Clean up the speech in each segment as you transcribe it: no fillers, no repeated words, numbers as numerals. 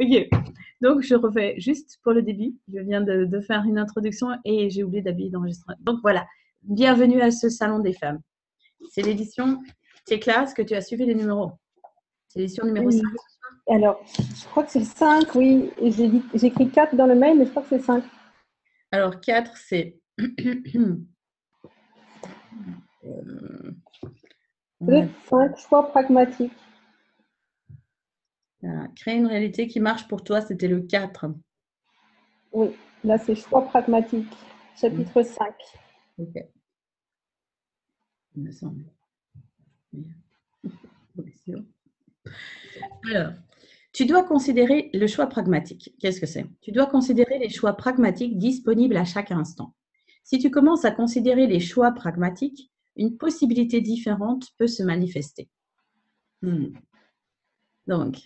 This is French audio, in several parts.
Ok. Donc, je refais juste pour le début. Je viens de faire une introduction et j'ai oublié d'habiller d'enregistrement. Donc, voilà. Bienvenue à ce Salon des femmes. C'est l'édition Thécla. Est-ce que tu as suivi les numéros? C'est l'édition numéro 5. Oui. Alors, je crois que c'est 5, oui. Et j'ai écrit 4 dans le mail, mais je crois que c'est 5. Alors, 4, c'est Peut-être 5 choix pragmatiques. créer une réalité qui marche pour toi, c'était le 4. Oui, là, c'est choix pragmatiques, chapitre 5. Ok. Il me semble. Alors, tu dois considérer le choix pragmatique. Qu'est-ce que c'est? Tu dois considérer les choix pragmatiques disponibles à chaque instant. Si tu commences à considérer les choix pragmatiques, une possibilité différente peut se manifester. Donc,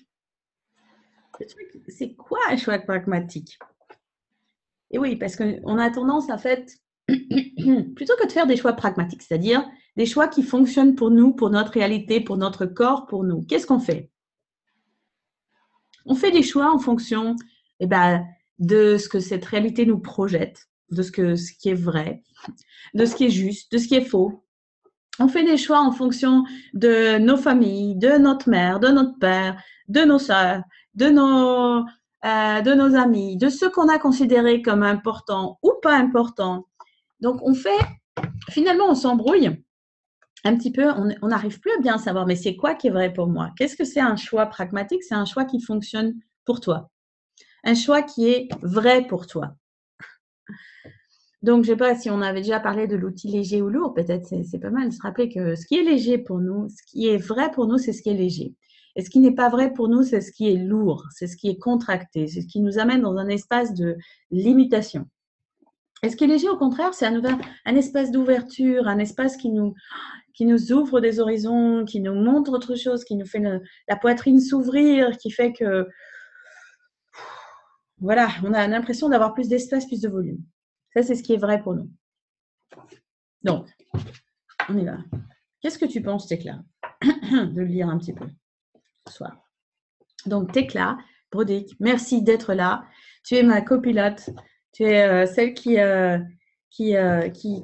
c'est quoi un choix pragmatique? Et oui, parce qu'on a tendance à faire, plutôt que de faire des choix pragmatiques, c'est-à-dire des choix qui fonctionnent pour nous, pour notre réalité, pour notre corps, pour nous, qu'est-ce qu'on fait? On fait des choix en fonction de ce que cette réalité nous projette, de ce qui est vrai, de ce qui est juste, de ce qui est faux. On fait des choix en fonction de nos familles, de notre mère, de notre père, de nos sœurs, de nos amis, de ce qu'on a considéré comme important ou pas important. Donc, finalement, on s'embrouille un petit peu, on n'arrive plus à bien savoir, mais c'est quoi qui est vrai pour moi? Qu'est-ce que c'est un choix pragmatique? C'est un choix qui fonctionne pour toi. Un choix qui est vrai pour toi. Donc, je ne sais pas si on avait déjà parlé de l'outil léger ou lourd, peut-être c'est pas mal de se rappeler que ce qui est léger pour nous, ce qui est vrai pour nous, c'est ce qui est léger. Et ce qui n'est pas vrai pour nous, c'est ce qui est lourd, c'est ce qui est contracté, c'est ce qui nous amène dans un espace de limitation. Et ce qui est léger, au contraire, c'est un espace d'ouverture, un espace qui nous ouvre des horizons, qui nous montre autre chose, qui nous fait la poitrine s'ouvrir, qui fait que, voilà, on a l'impression d'avoir plus d'espace, plus de volume. Ça, c'est ce qui est vrai pour nous. Donc, on y va. Qu'est-ce que tu penses, Thécla, de le lire un petit peu ce soir? Donc, Thécla Brodick, merci d'être là. Tu es ma copilote. Tu es celle qui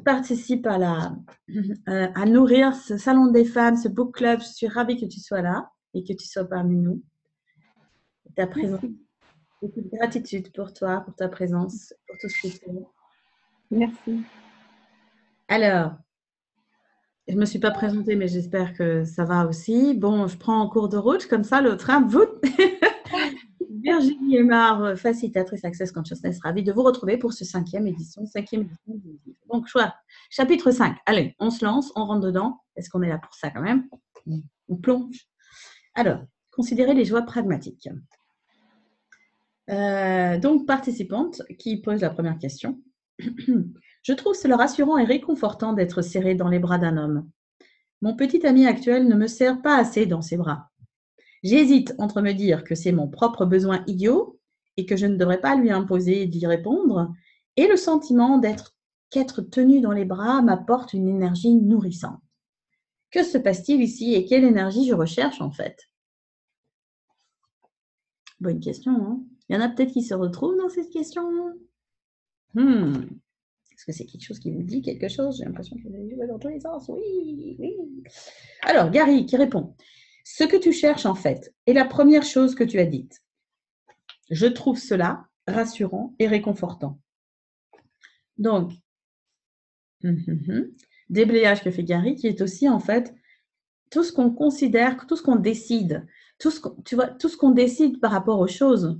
participe à nourrir ce salon des femmes, ce book club. Je suis ravie que tu sois là et que tu sois parmi nous. Ta présence. Beaucoup de gratitude pour toi, pour ta présence, pour tout ce que tu fais. Merci. Alors, je ne me suis pas présentée, mais j'espère que ça va aussi. Bon, je prends en cours de route, comme ça, le train, vous. Virginie Aymar, facilitatrice Access Consciousness, ravie de vous retrouver pour ce cinquième édition du livre. Donc, chapitre 5. Allez, on se lance, on rentre dedans. Est-ce qu'on est là pour ça quand même? On plonge. Alors, considérez les joies pragmatiques. Donc, participante qui pose la première question. Je trouve cela rassurant et réconfortant d'être serré dans les bras d'un homme. Mon petit ami actuel ne me serre pas assez dans ses bras. J'hésite entre me dire que c'est mon propre besoin idiot et que je ne devrais pas lui imposer d'y répondre, et le sentiment qu'être tenu dans les bras m'apporte une énergie nourrissante. Que se passe-t-il ici et quelle énergie je recherche en fait? Bonne question, hein? Il y en a peut-être qui se retrouvent dans cette question. Est-ce que c'est quelque chose qui vous dit quelque chose? J'ai l'impression que vous avez joué dans tous les sens. Oui, oui. Alors, Gary qui répond. Ce que tu cherches en fait est la première chose que tu as dite. Je trouve cela rassurant et réconfortant. Donc, déblayage que fait Gary, qui est aussi en fait tout ce qu'on considère, tout ce qu'on décide, tout ce qu'on décide par rapport aux choses,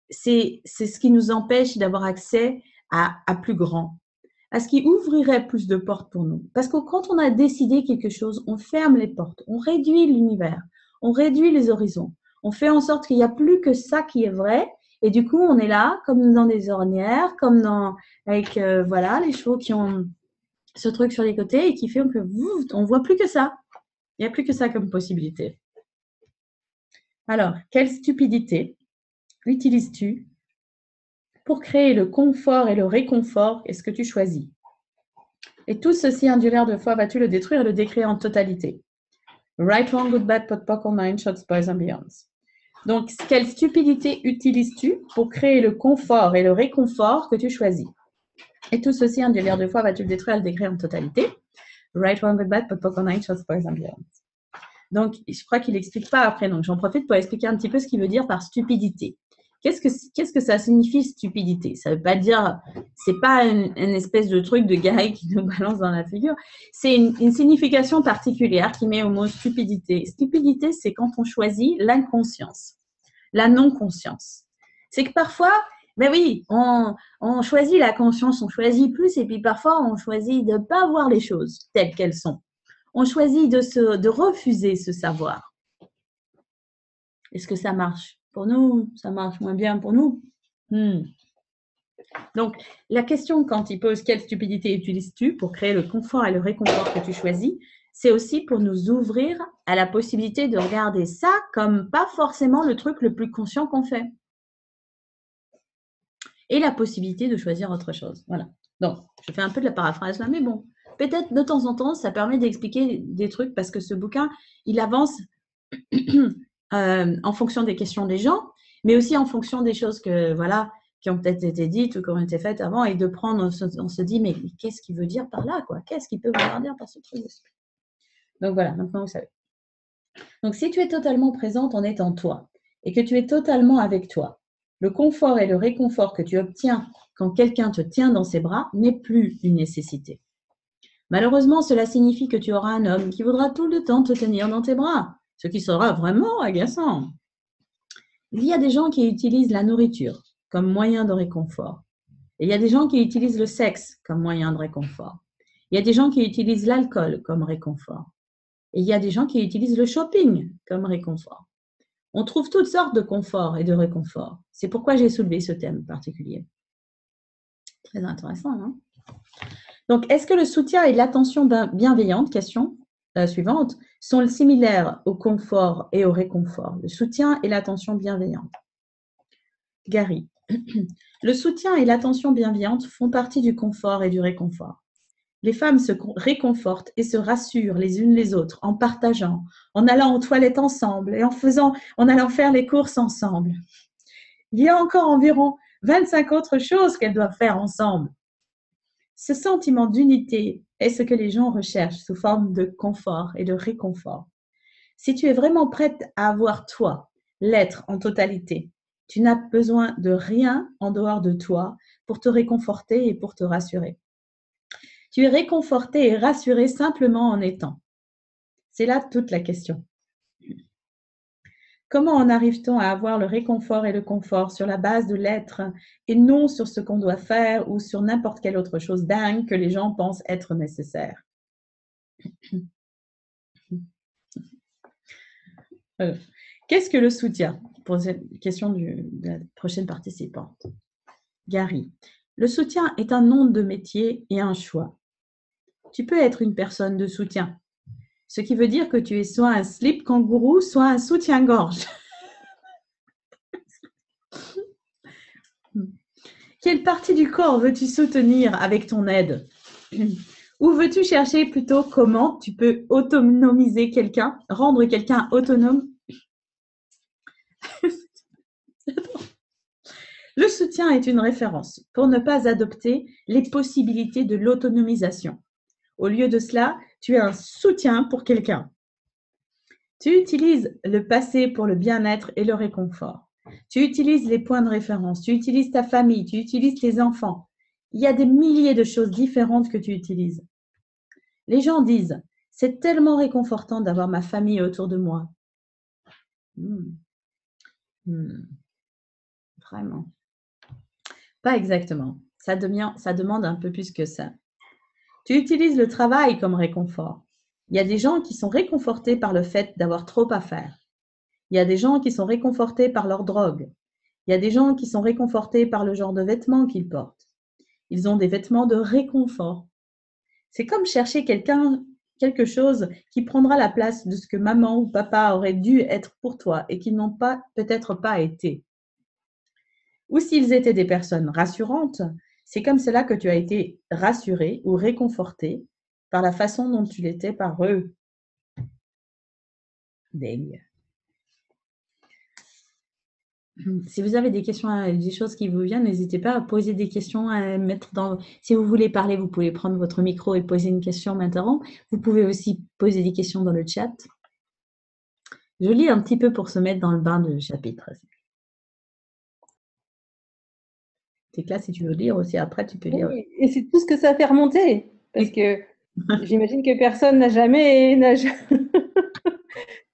c'est ce qui nous empêche d'avoir accès à plus grand, à ce qui ouvrirait plus de portes pour nous. Parce que quand on a décidé quelque chose, on ferme les portes, on réduit l'univers, on réduit les horizons, on fait en sorte qu'il n'y a plus que ça qui est vrai. Et du coup, on est là, comme dans des ornières, avec les chevaux qui ont ce truc sur les côtés et qui fait que on voit plus que ça. Il n'y a plus que ça comme possibilité. Alors, quelle stupidité utilises-tu pour créer le confort et le réconfort? Est-ce que tu choisis? Et tout ceci indulaire de foi, vas-tu le détruire et le décrire en totalité? Right, wrong, good, bad, pot, poc, all nine, shots, boys and beyonds. Donc, quelle stupidité utilises-tu pour créer le confort et le réconfort que tu choisis? Et tout ceci, un milliard de fois, vas-tu le détruire, le décrire en totalité? Right, wrong, good, bad, but on night, for example. Donc, je crois qu'il n'explique pas après. Donc, j'en profite pour expliquer un petit peu ce qu'il veut dire par stupidité. Qu'est-ce que ça signifie, stupidité? Ça ne veut pas dire, c'est pas une espèce de truc de Gary qui nous balance dans la figure. C'est une signification particulière qui met au mot stupidité. Stupidité, c'est quand on choisit l'inconscience, la non-conscience. C'est que parfois, ben oui, on choisit la conscience, on choisit plus, et puis parfois, on choisit de ne pas voir les choses telles qu'elles sont. On choisit de refuser ce savoir. Est-ce que ça marche? Pour nous, ça marche moins bien pour nous. Donc, la question quand il pose quelle stupidité utilises-tu pour créer le confort et le réconfort que tu choisis, c'est aussi pour nous ouvrir à la possibilité de regarder ça comme pas forcément le truc le plus conscient qu'on fait. Et la possibilité de choisir autre chose. Voilà. Donc, je fais un peu de la paraphrase là, mais bon, peut-être de temps en temps, ça permet d'expliquer des trucs parce que ce bouquin, il avance en fonction des questions des gens, mais aussi en fonction des choses que, voilà, qui ont peut-être été dites ou qui ont été faites avant, et de prendre, on se dit, mais qu'est-ce qu'il veut dire par là, quoi? Qu'est-ce qu'il peut vouloir dire par ce truc? Donc voilà, maintenant vous savez. Donc si tu es totalement présente en étant toi, et que tu es totalement avec toi, le confort et le réconfort que tu obtiens quand quelqu'un te tient dans ses bras n'est plus une nécessité. Malheureusement, cela signifie que tu auras un homme qui voudra tout le temps te tenir dans tes bras, ce qui sera vraiment agaçant. Il y a des gens qui utilisent la nourriture comme moyen de réconfort. Et il y a des gens qui utilisent le sexe comme moyen de réconfort. Il y a des gens qui utilisent l'alcool comme réconfort. Et il y a des gens qui utilisent le shopping comme réconfort. On trouve toutes sortes de confort et de réconfort. C'est pourquoi j'ai soulevé ce thème particulier. Très intéressant, non? Donc, est-ce que le soutien et l'attention bienveillante, question suivante, sont similaires au confort et au réconfort? Le soutien et l'attention bienveillante. Gary. Le soutien et l'attention bienveillante font partie du confort et du réconfort. Les femmes se réconfortent et se rassurent les unes les autres en partageant, en allant aux toilettes ensemble et en allant faire les courses ensemble. Il y a encore environ 25 autres choses qu'elles doivent faire ensemble. Ce sentiment d'unité est ce que les gens recherchent sous forme de confort et de réconfort. Si tu es vraiment prête à avoir toi, l'être en totalité, tu n'as besoin de rien en dehors de toi pour te réconforter et pour te rassurer. Tu es réconforté et rassuré simplement en étant. C'est là toute la question. Comment en arrive-t-on à avoir le réconfort et le confort sur la base de l'être et non sur ce qu'on doit faire ou sur n'importe quelle autre chose dingue que les gens pensent être nécessaire? Qu'est-ce que le soutien? Pour cette question de la prochaine participante. Gary. Le soutien est un nom de métier et un choix. Tu peux être une personne de soutien, ce qui veut dire que tu es soit un slip kangourou, soit un soutien-gorge. Quelle partie du corps veux-tu soutenir avec ton aide? Ou veux-tu chercher plutôt comment tu peux autonomiser quelqu'un, rendre quelqu'un autonome? Le soutien est une référence pour ne pas adopter les possibilités de l'autonomisation. Au lieu de cela, tu es un soutien pour quelqu'un. Tu utilises le passé pour le bien-être et le réconfort. Tu utilises les points de référence, tu utilises ta famille, tu utilises tes enfants. Il y a des milliers de choses différentes que tu utilises. Les gens disent, c'est tellement réconfortant d'avoir ma famille autour de moi. Vraiment. Pas exactement. Ça demande un peu plus que ça. Tu utilises le travail comme réconfort. Il y a des gens qui sont réconfortés par le fait d'avoir trop à faire. Il y a des gens qui sont réconfortés par leur drogue. Il y a des gens qui sont réconfortés par le genre de vêtements qu'ils portent. Ils ont des vêtements de réconfort. C'est comme chercher quelque chose qui prendra la place de ce que maman ou papa auraient dû être pour toi et qui n'ont peut-être pas été. Ou s'ils étaient des personnes rassurantes, c'est comme cela que tu as été rassuré ou réconforté par la façon dont tu l'étais par eux. Dang. Si vous avez des questions, des choses qui vous viennent, n'hésitez pas à poser des questions, à mettre dans. Si vous voulez parler, vous pouvez prendre votre micro et poser une question maintenant. Vous pouvez aussi poser des questions dans le chat. Je lis un petit peu pour se mettre dans le bain du chapitre. C'est que là, si tu veux lire aussi, après, tu peux lire. Oui, et c'est tout ce que ça fait remonter. Parce que j'imagine que personne n'a jamais,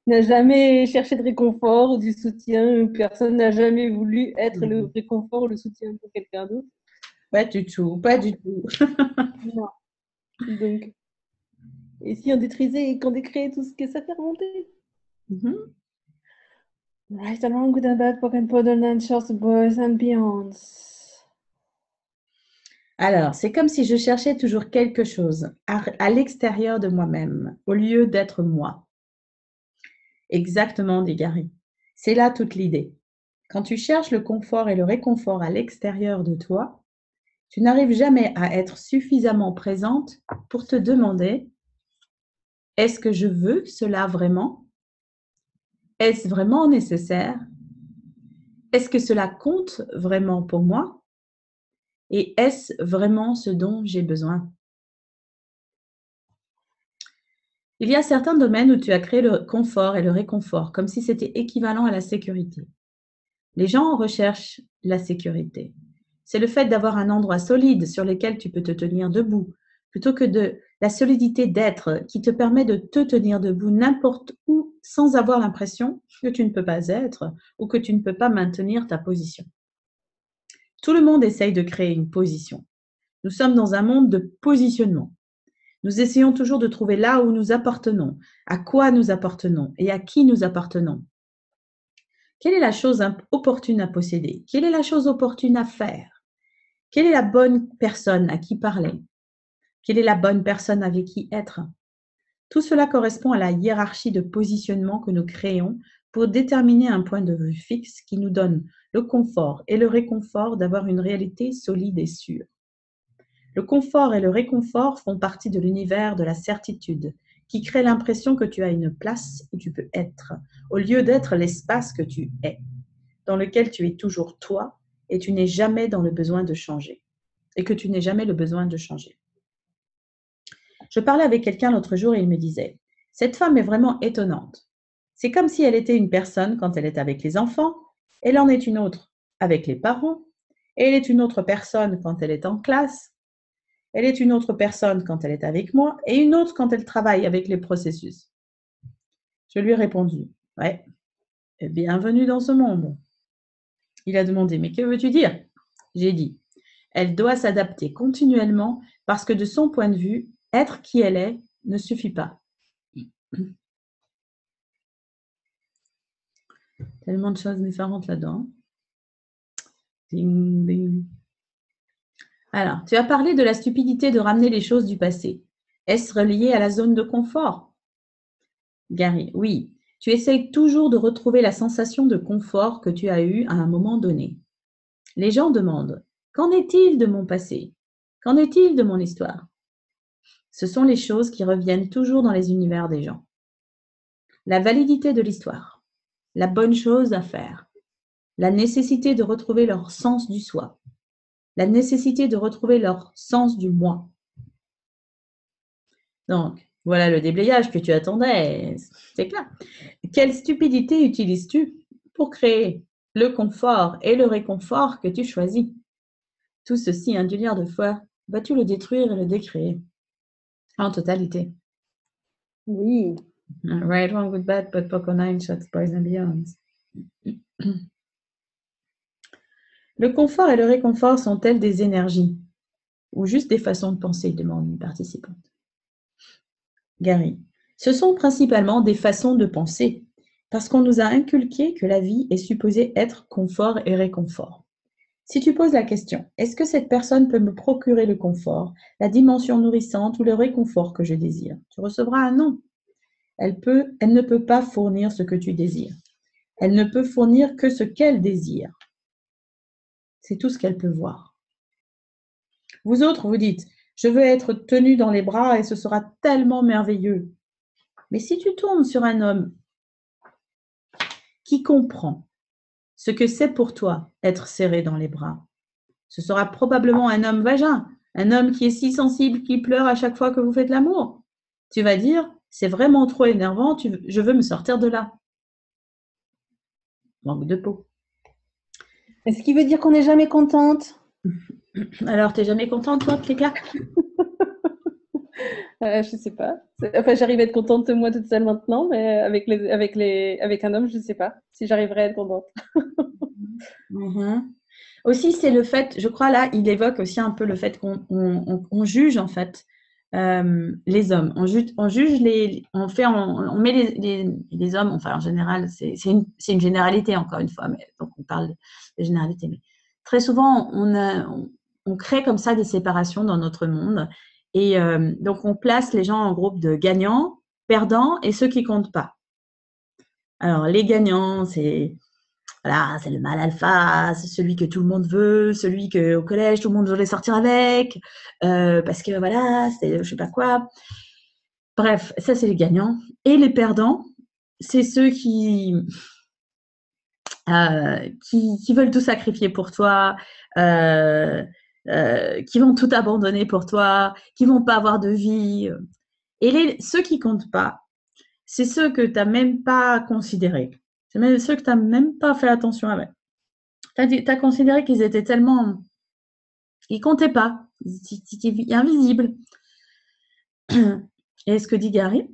n'a jamais cherché de réconfort ou du soutien. Personne n'a jamais voulu être le réconfort ou le soutien pour quelqu'un d'autre. Pas du tout, pas du tout. Non. Donc, et si on détruisait et qu'on décrivait tout ce que ça fait remonter? Right and wrong, good and bad, pock and puddle, and shorts, boys and beyonds. Alors, c'est comme si je cherchais toujours quelque chose à l'extérieur de moi-même, au lieu d'être moi. Exactement, dit Gary. C'est là toute l'idée. Quand tu cherches le confort et le réconfort à l'extérieur de toi, tu n'arrives jamais à être suffisamment présente pour te demander, est-ce que je veux cela vraiment? Est-ce vraiment nécessaire? Est-ce que cela compte vraiment pour moi? Et est-ce vraiment ce dont j'ai besoin? Il y a certains domaines où tu as créé le confort et le réconfort, comme si c'était équivalent à la sécurité. Les gens recherchent la sécurité. C'est le fait d'avoir un endroit solide sur lequel tu peux te tenir debout, plutôt que de la solidité d'être qui te permet de te tenir debout n'importe où sans avoir l'impression que tu ne peux pas être ou que tu ne peux pas maintenir ta position. Tout le monde essaye de créer une position. Nous sommes dans un monde de positionnement. Nous essayons toujours de trouver là où nous appartenons, à quoi nous appartenons et à qui nous appartenons. Quelle est la chose opportune à posséder? Quelle est la chose opportune à faire? Quelle est la bonne personne à qui parler? Quelle est la bonne personne avec qui être? Tout cela correspond à la hiérarchie de positionnement que nous créons pour déterminer un point de vue fixe qui nous donne le confort et le réconfort d'avoir une réalité solide et sûre. Le confort et le réconfort font partie de l'univers de la certitude, qui crée l'impression que tu as une place où tu peux être, au lieu d'être l'espace que tu es, dans lequel tu es toujours toi et tu n'es jamais dans le besoin de changer. Et que tu n'es jamais le besoin de changer. Je parlais avec quelqu'un l'autre jour et il me disait, cette femme est vraiment étonnante. C'est comme si elle était une personne quand elle est avec les enfants, elle en est une autre avec les parents, et elle est une autre personne quand elle est en classe, elle est une autre personne quand elle est avec moi et une autre quand elle travaille avec les processus. Je lui ai répondu, ouais, bienvenue dans ce monde. Il a demandé, mais que veux-tu dire? J'ai dit, elle doit s'adapter continuellement parce que de son point de vue, être qui elle est ne suffit pas. Tellement de choses différentes là-dedans. Ding, ding. Alors, tu as parlé de la stupidité de ramener les choses du passé. Est-ce relié à la zone de confort? Gary, oui. Tu essayes toujours de retrouver la sensation de confort que tu as eue à un moment donné. Les gens demandent, qu'en est-il de mon passé? Qu'en est-il de mon histoire? Ce sont les choses qui reviennent toujours dans les univers des gens. La validité de l'histoire, la bonne chose à faire, la nécessité de retrouver leur sens du soi, la nécessité de retrouver leur sens du moi. Donc, voilà le déblayage que tu attendais, c'est clair. Quelle stupidité utilises-tu pour créer le confort et le réconfort que tu choisis? Tout ceci, un délire de foi, vas-tu le détruire et le décréer en totalité? Oui. Right, wrong, good, bad, but poco, nine, shots, boys and beyonds. Le confort et le réconfort sont-elles des énergies ou juste des façons de penser, demande une participante. Gary, ce sont principalement des façons de penser, parce qu'on nous a inculqué que la vie est supposée être confort et réconfort. Si tu poses la question, est-ce que cette personne peut me procurer le confort, la dimension nourrissante ou le réconfort que je désire? Tu recevras un non. Elle ne peut pas fournir ce que tu désires. Elle ne peut fournir que ce qu'elle désire. C'est tout ce qu'elle peut voir. Vous autres, vous dites, je veux être tenu dans les bras et ce sera tellement merveilleux. Mais si tu tombes sur un homme qui comprend, ce que c'est pour toi être serré dans les bras. Ce sera probablement un homme vagin, un homme qui est si sensible qu'il pleure à chaque fois que vous faites l'amour. Tu vas dire, c'est vraiment trop énervant, je veux me sortir de là. Manque de peau. Est-ce qu'il veut dire qu'on n'est jamais contente? Alors, t'es jamais contente, toi, Cléka? Je sais pas. Enfin, j'arrive à être contente de moi toute seule maintenant, mais avec un homme, je sais pas si j'arriverai à être contente. Aussi, c'est le fait, je crois là, il évoque aussi un peu le fait qu'on juge en fait les hommes. On juge on met les hommes, enfin en général, c'est une généralité encore une fois, mais donc on parle de généralité. Mais très souvent, on crée comme ça des séparations dans notre monde. Et donc, on place les gens en groupe de gagnants, perdants et ceux qui comptent pas. Alors, les gagnants, c'est voilà, c'est le mâle alpha, c'est celui que tout le monde veut, celui que au collège tout le monde voulait sortir avec, parce que voilà, c'est je sais pas quoi. Bref, ça c'est les gagnants. Et les perdants, c'est ceux qui veulent tout sacrifier pour toi, qui vont tout abandonner pour toi, qui vont pas avoir de vie. Et ceux qui comptent pas, c'est ceux que tu n'as même pas considérés. C'est même ceux que tu n'as même pas fait attention avec. Tu as considéré qu'ils étaient tellement. Ils comptaient pas. Ils étaient invisibles. Et ce que dit Gary,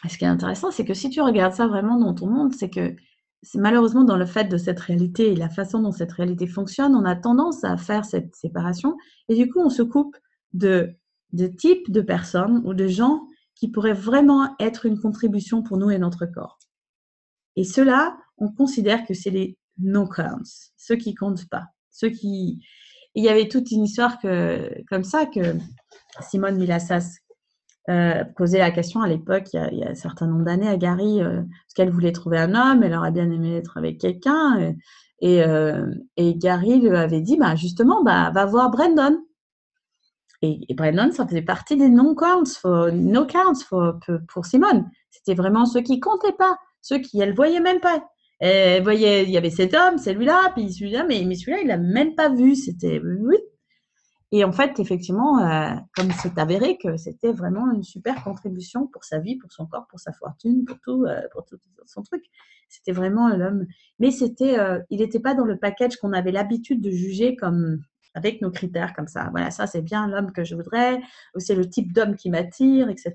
ce qui est intéressant, c'est que si tu regardes ça vraiment dans ton monde, c'est que c'est malheureusement dans le fait de cette réalité et la façon dont cette réalité fonctionne, on a tendance à faire cette séparation. Et du coup, on se coupe de types de personnes ou de gens qui pourraient vraiment être une contribution pour nous et notre corps. Et ceux-là, on considère que c'est les no-counts, ceux qui comptent pas, ceux qui. Il y avait toute une histoire comme ça que Simone Milasas posait la question à l'époque, il y a un certain nombre d'années, à Gary, parce qu'elle voulait trouver un homme, elle aurait bien aimé être avec quelqu'un, et Gary lui avait dit, bah justement, bah va voir Brandon. Et Brandon, ça faisait partie des no-counts pour Simone. C'était vraiment ceux qui comptaient pas, ceux qui elle voyait même pas. Elle voyait, il y avait cet homme, celui-là, puis celui-là, mais celui-là, il l'a même pas vu. C'était oui. Et en fait, effectivement, comme c'est avéré que c'était vraiment une super contribution pour sa vie, pour son corps, pour sa fortune, pour tout son truc. C'était vraiment l'homme. Mais il n'était pas dans le package qu'on avait l'habitude de juger comme avec nos critères comme ça. Voilà, ça c'est bien l'homme que je voudrais, ou c'est le type d'homme qui m'attire, etc.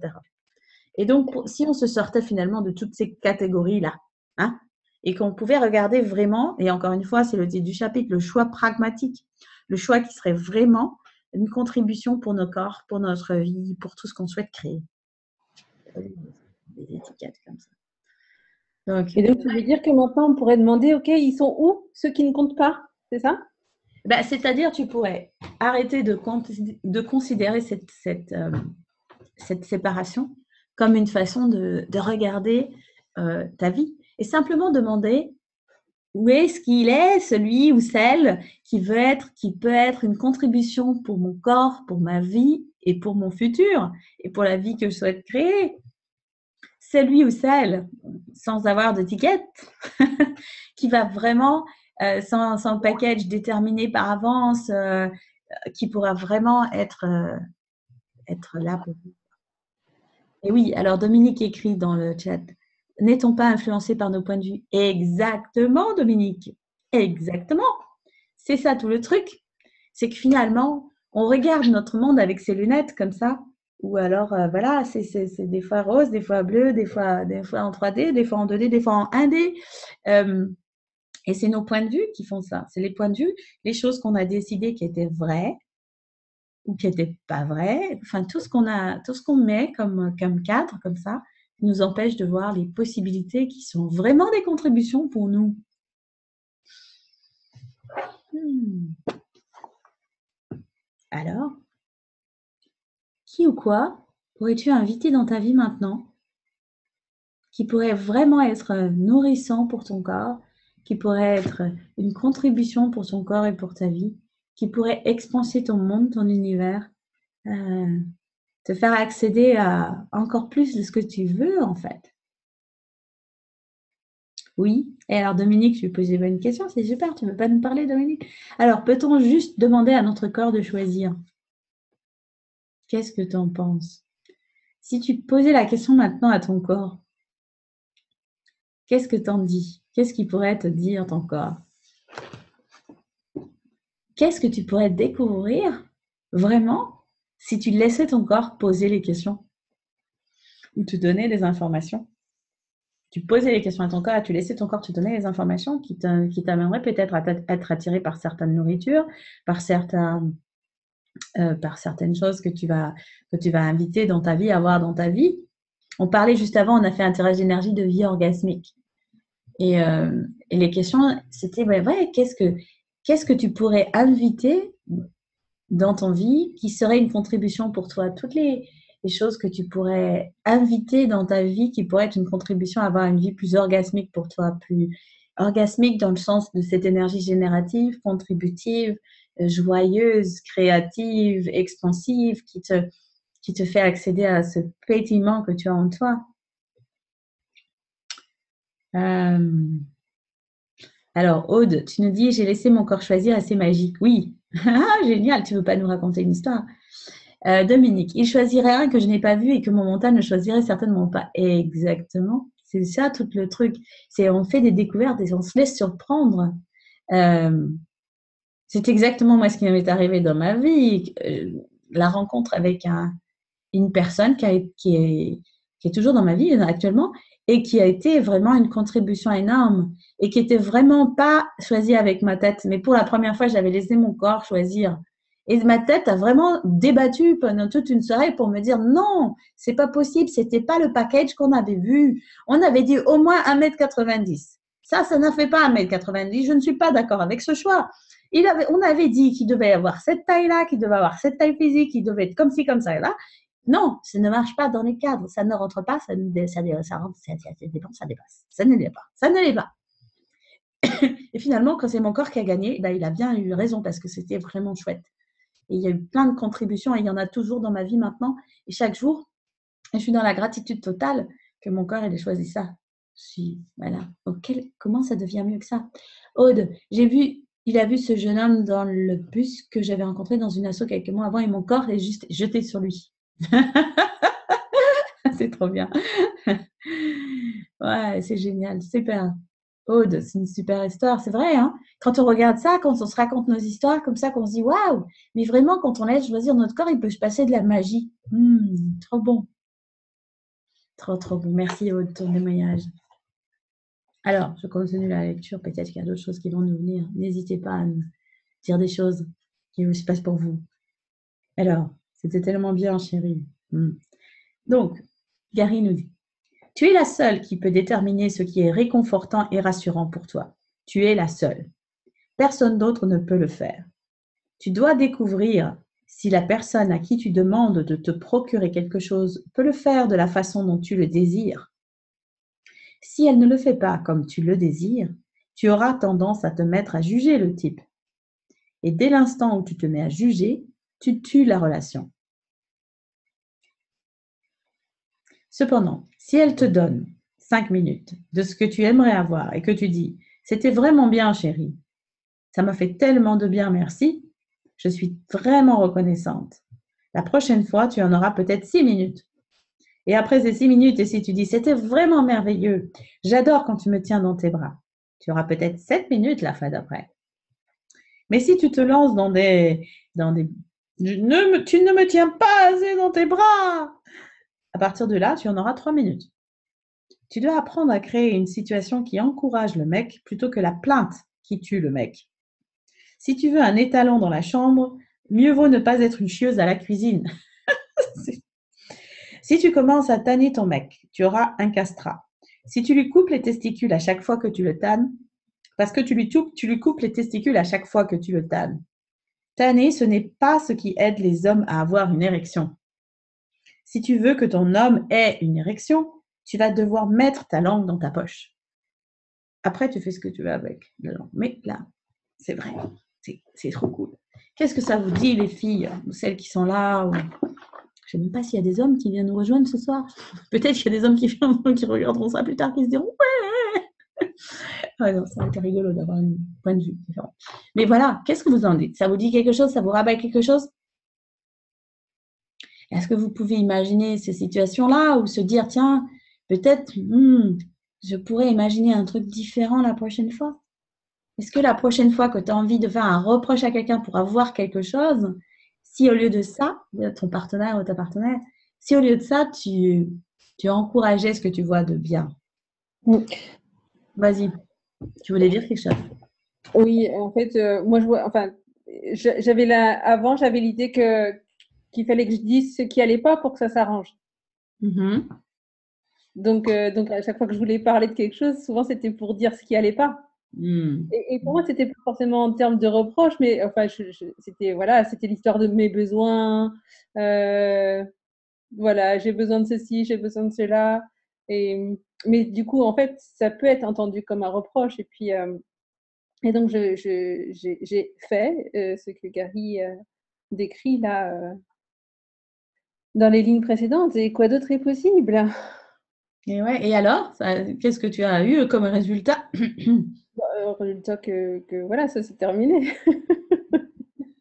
Et donc, si on se sortait finalement de toutes ces catégories-là, hein, et qu'on pouvait regarder vraiment, et encore une fois, c'est le titre du chapitre, le choix pragmatique, le choix qui serait vraiment une contribution pour nos corps, pour notre vie, pour tout ce qu'on souhaite créer. Des étiquettes comme ça. Et donc, tu veux dire que maintenant, on pourrait demander, OK, ils sont où ceux qui ne comptent pas? C'est ça? Ben, c'est-à-dire, tu pourrais arrêter de considérer cette séparation comme une façon de regarder ta vie et simplement demander où est-ce qu'il est, celui ou celle qui peut être une contribution pour mon corps, pour ma vie et pour mon futur et pour la vie que je souhaite créer. Celui ou celle, sans avoir d'étiquette, qui va vraiment, sans package déterminé par avance, qui pourra vraiment être là pour vous. Et oui, alors Dominique écrit dans le chat, n'est-on pas influencé par nos points de vue? Exactement, Dominique. Exactement. C'est ça tout le truc. C'est que finalement, on regarde notre monde avec ses lunettes comme ça. Ou alors, voilà, c'est des fois rose, des fois bleu, des fois en 3D, des fois en 2D, des fois en 1D. Et c'est nos points de vue qui font ça. C'est les points de vue, les choses qu'on a décidées qui étaient vraies ou qui n'étaient pas vraies. Enfin, tout ce qu'on met comme cadre, comme ça, nous empêche de voir les possibilités qui sont vraiment des contributions pour nous. Alors, qui ou quoi pourrais-tu inviter dans ta vie maintenant qui pourrait vraiment être nourrissant pour ton corps, qui pourrait être une contribution pour ton corps et pour ta vie, qui pourrait expanser ton monde, ton univers, te faire accéder à encore plus de ce que tu veux en fait. Oui, Et alors, Dominique, tu lui poses une bonne question, c'est super, tu ne veux pas nous parler, Dominique? Alors, peut-on juste demander à notre corps de choisir? Qu'est-ce que tu en penses? Si tu posais la question maintenant à ton corps, qu'est-ce que tu en dis? Qu'est-ce qu'il pourrait te dire, ton corps? Qu'est-ce que tu pourrais découvrir vraiment si tu laissais ton corps poser les questions ou te donner des informations? Tu posais les questions à ton corps et tu laissais ton corps te donner les informations qui t'amèneraient peut-être à être attiré par certaines nourritures, par certaines choses que tu vas inviter dans ta vie, avoir dans ta vie. On parlait juste avant, on a fait un tirage d'énergie de vie orgasmique. Et les questions, c'était, ouais, qu'est-ce que tu pourrais inviter dans ton vie qui serait une contribution pour toi? Toutes les choses que tu pourrais inviter dans ta vie qui pourraient être une contribution à avoir une vie plus orgasmique pour toi, plus orgasmique dans le sens de cette énergie générative, contributive, joyeuse, créative, expansive, qui te fait accéder à ce pétillement que tu as en toi. Alors, Aude, tu nous dis, j'ai laissé mon corps choisir et c'est magique. Oui, génial, tu ne veux pas nous raconter une histoire? Dominique, il choisirait un que je n'ai pas vu et que mon mental ne choisirait certainement pas. Exactement, c'est ça tout le truc. C'est on fait des découvertes et on se laisse surprendre. C'est exactement moi ce qui m'est arrivé dans ma vie. La rencontre avec une personne qui est toujours dans ma vie actuellement et qui a été vraiment une contribution énorme et qui était vraiment pas choisie avec ma tête. Mais pour la première fois, j'avais laissé mon corps choisir. Et ma tête a vraiment débattu pendant toute une soirée pour me dire non, c'est pas possible, c'était pas le package qu'on avait vu. On avait dit au moins 1m90. Ça n'a fait pas 1m90. Je ne suis pas d'accord avec ce choix. On avait dit qu'il devait avoir cette taille-là, qu'il devait avoir cette taille physique, qu'il devait être comme ci, comme ça et là. Non, ça ne marche pas dans les cadres. Ça ne rentre pas, ça rentre, ça dépasse. Ça ne l'est pas. Ça ne l'est pas. Et finalement, quand c'est mon corps qui a gagné, il a bien eu raison parce que c'était vraiment chouette. Et il y a eu plein de contributions et il y en a toujours dans ma vie maintenant. Et chaque jour, je suis dans la gratitude totale que mon corps ait choisi ça. Voilà. Comment ça devient mieux que ça? Aude, il a vu ce jeune homme dans le bus que j'avais rencontré dans une asso quelques mois avant et mon corps est juste jeté sur lui. C'est trop bien. Ouais, c'est génial, super. Aude, c'est une super histoire, c'est vrai, hein? Quand on regarde ça, quand on se raconte nos histoires comme ça, qu'on se dit waouh, mais vraiment, quand on laisse choisir notre corps, il peut se passer de la magie. Trop bon. Trop, trop bon. Merci, Aude, ton témoignage. Alors, je continue la lecture. Peut-être qu'il y a d'autres choses qui vont nous venir. N'hésitez pas à nous dire des choses qui se passent pour vous. Alors, c'était tellement bien, chérie. Donc, Gary nous dit, tu es la seule qui peut déterminer ce qui est réconfortant et rassurant pour toi. Tu es la seule. Personne d'autre ne peut le faire. Tu dois découvrir si la personne à qui tu demandes de te procurer quelque chose peut le faire de la façon dont tu le désires. Si elle ne le fait pas comme tu le désires, tu auras tendance à te mettre à juger le type. Et dès l'instant où tu te mets à juger, tu tues la relation. Cependant, si elle te donne 5 minutes de ce que tu aimerais avoir et que tu dis « C'était vraiment bien, chérie. Ça m'a fait tellement de bien, merci. Je suis vraiment reconnaissante. La prochaine fois, tu en auras peut-être 6 minutes. Et après ces 6 minutes, et si tu dis « C'était vraiment merveilleux. J'adore quand tu me tiens dans tes bras. » Tu auras peut-être 7 minutes la fois d'après. Mais si tu te lances dans des tu ne me tiens pas assez dans tes bras. À partir de là, tu en auras 3 minutes. Tu dois apprendre à créer une situation qui encourage le mec plutôt que la plainte qui tue le mec. Si tu veux un étalon dans la chambre, mieux vaut ne pas être une chieuse à la cuisine. Si tu commences à tanner ton mec, tu auras un castrat. Si tu lui coupes les testicules à chaque fois que tu le tannes, parce que tu lui coupes les testicules à chaque fois que tu le tannes. Tanner, ce n'est pas ce qui aide les hommes à avoir une érection. Si tu veux que ton homme ait une érection, tu vas devoir mettre ta langue dans ta poche. Après, tu fais ce que tu veux avec la langue. Mais là, c'est vrai, c'est trop cool. Qu'est-ce que ça vous dit, les filles, ou celles qui sont là ou... Je ne sais même pas s'il y a des hommes qui viennent nous rejoindre ce soir. Peut-être qu'il y a des hommes qui regarderont ça plus tard, qui se diront « Ouais !» Alors, ça a été rigolo d'avoir un point de vue différent. Mais voilà, qu'est-ce que vous en dites? Ça vous dit quelque chose? Ça vous rappelle quelque chose? Est-ce que vous pouvez imaginer ces situations-là ou se dire, tiens, peut-être, je pourrais imaginer un truc différent la prochaine fois? Est-ce que la prochaine fois que tu as envie de faire un reproche à quelqu'un pour avoir quelque chose, si au lieu de ça, ton partenaire ou ta partenaire, si au lieu de ça, tu encourageais ce que tu vois de bien? Vas-y, tu voulais dire quelque chose? Oui, en fait, moi, enfin, avant, j'avais l'idée qu'il fallait que je dise ce qui allait pas pour que ça s'arrange. Donc, à chaque fois que je voulais parler de quelque chose, souvent, c'était pour dire ce qui allait pas. Et pour moi, c'était pas forcément en termes de reproche, mais enfin, c'était l'histoire de mes besoins. Voilà, j'ai besoin de ceci, j'ai besoin de cela. Mais du coup, en fait, ça peut être entendu comme un reproche. Et donc, j'ai fait ce que Gary décrit là dans les lignes précédentes. Et quoi d'autre est possible? Et ouais, et alors, qu'est-ce que tu as eu comme résultat? Résultat que voilà, ça s'est terminé.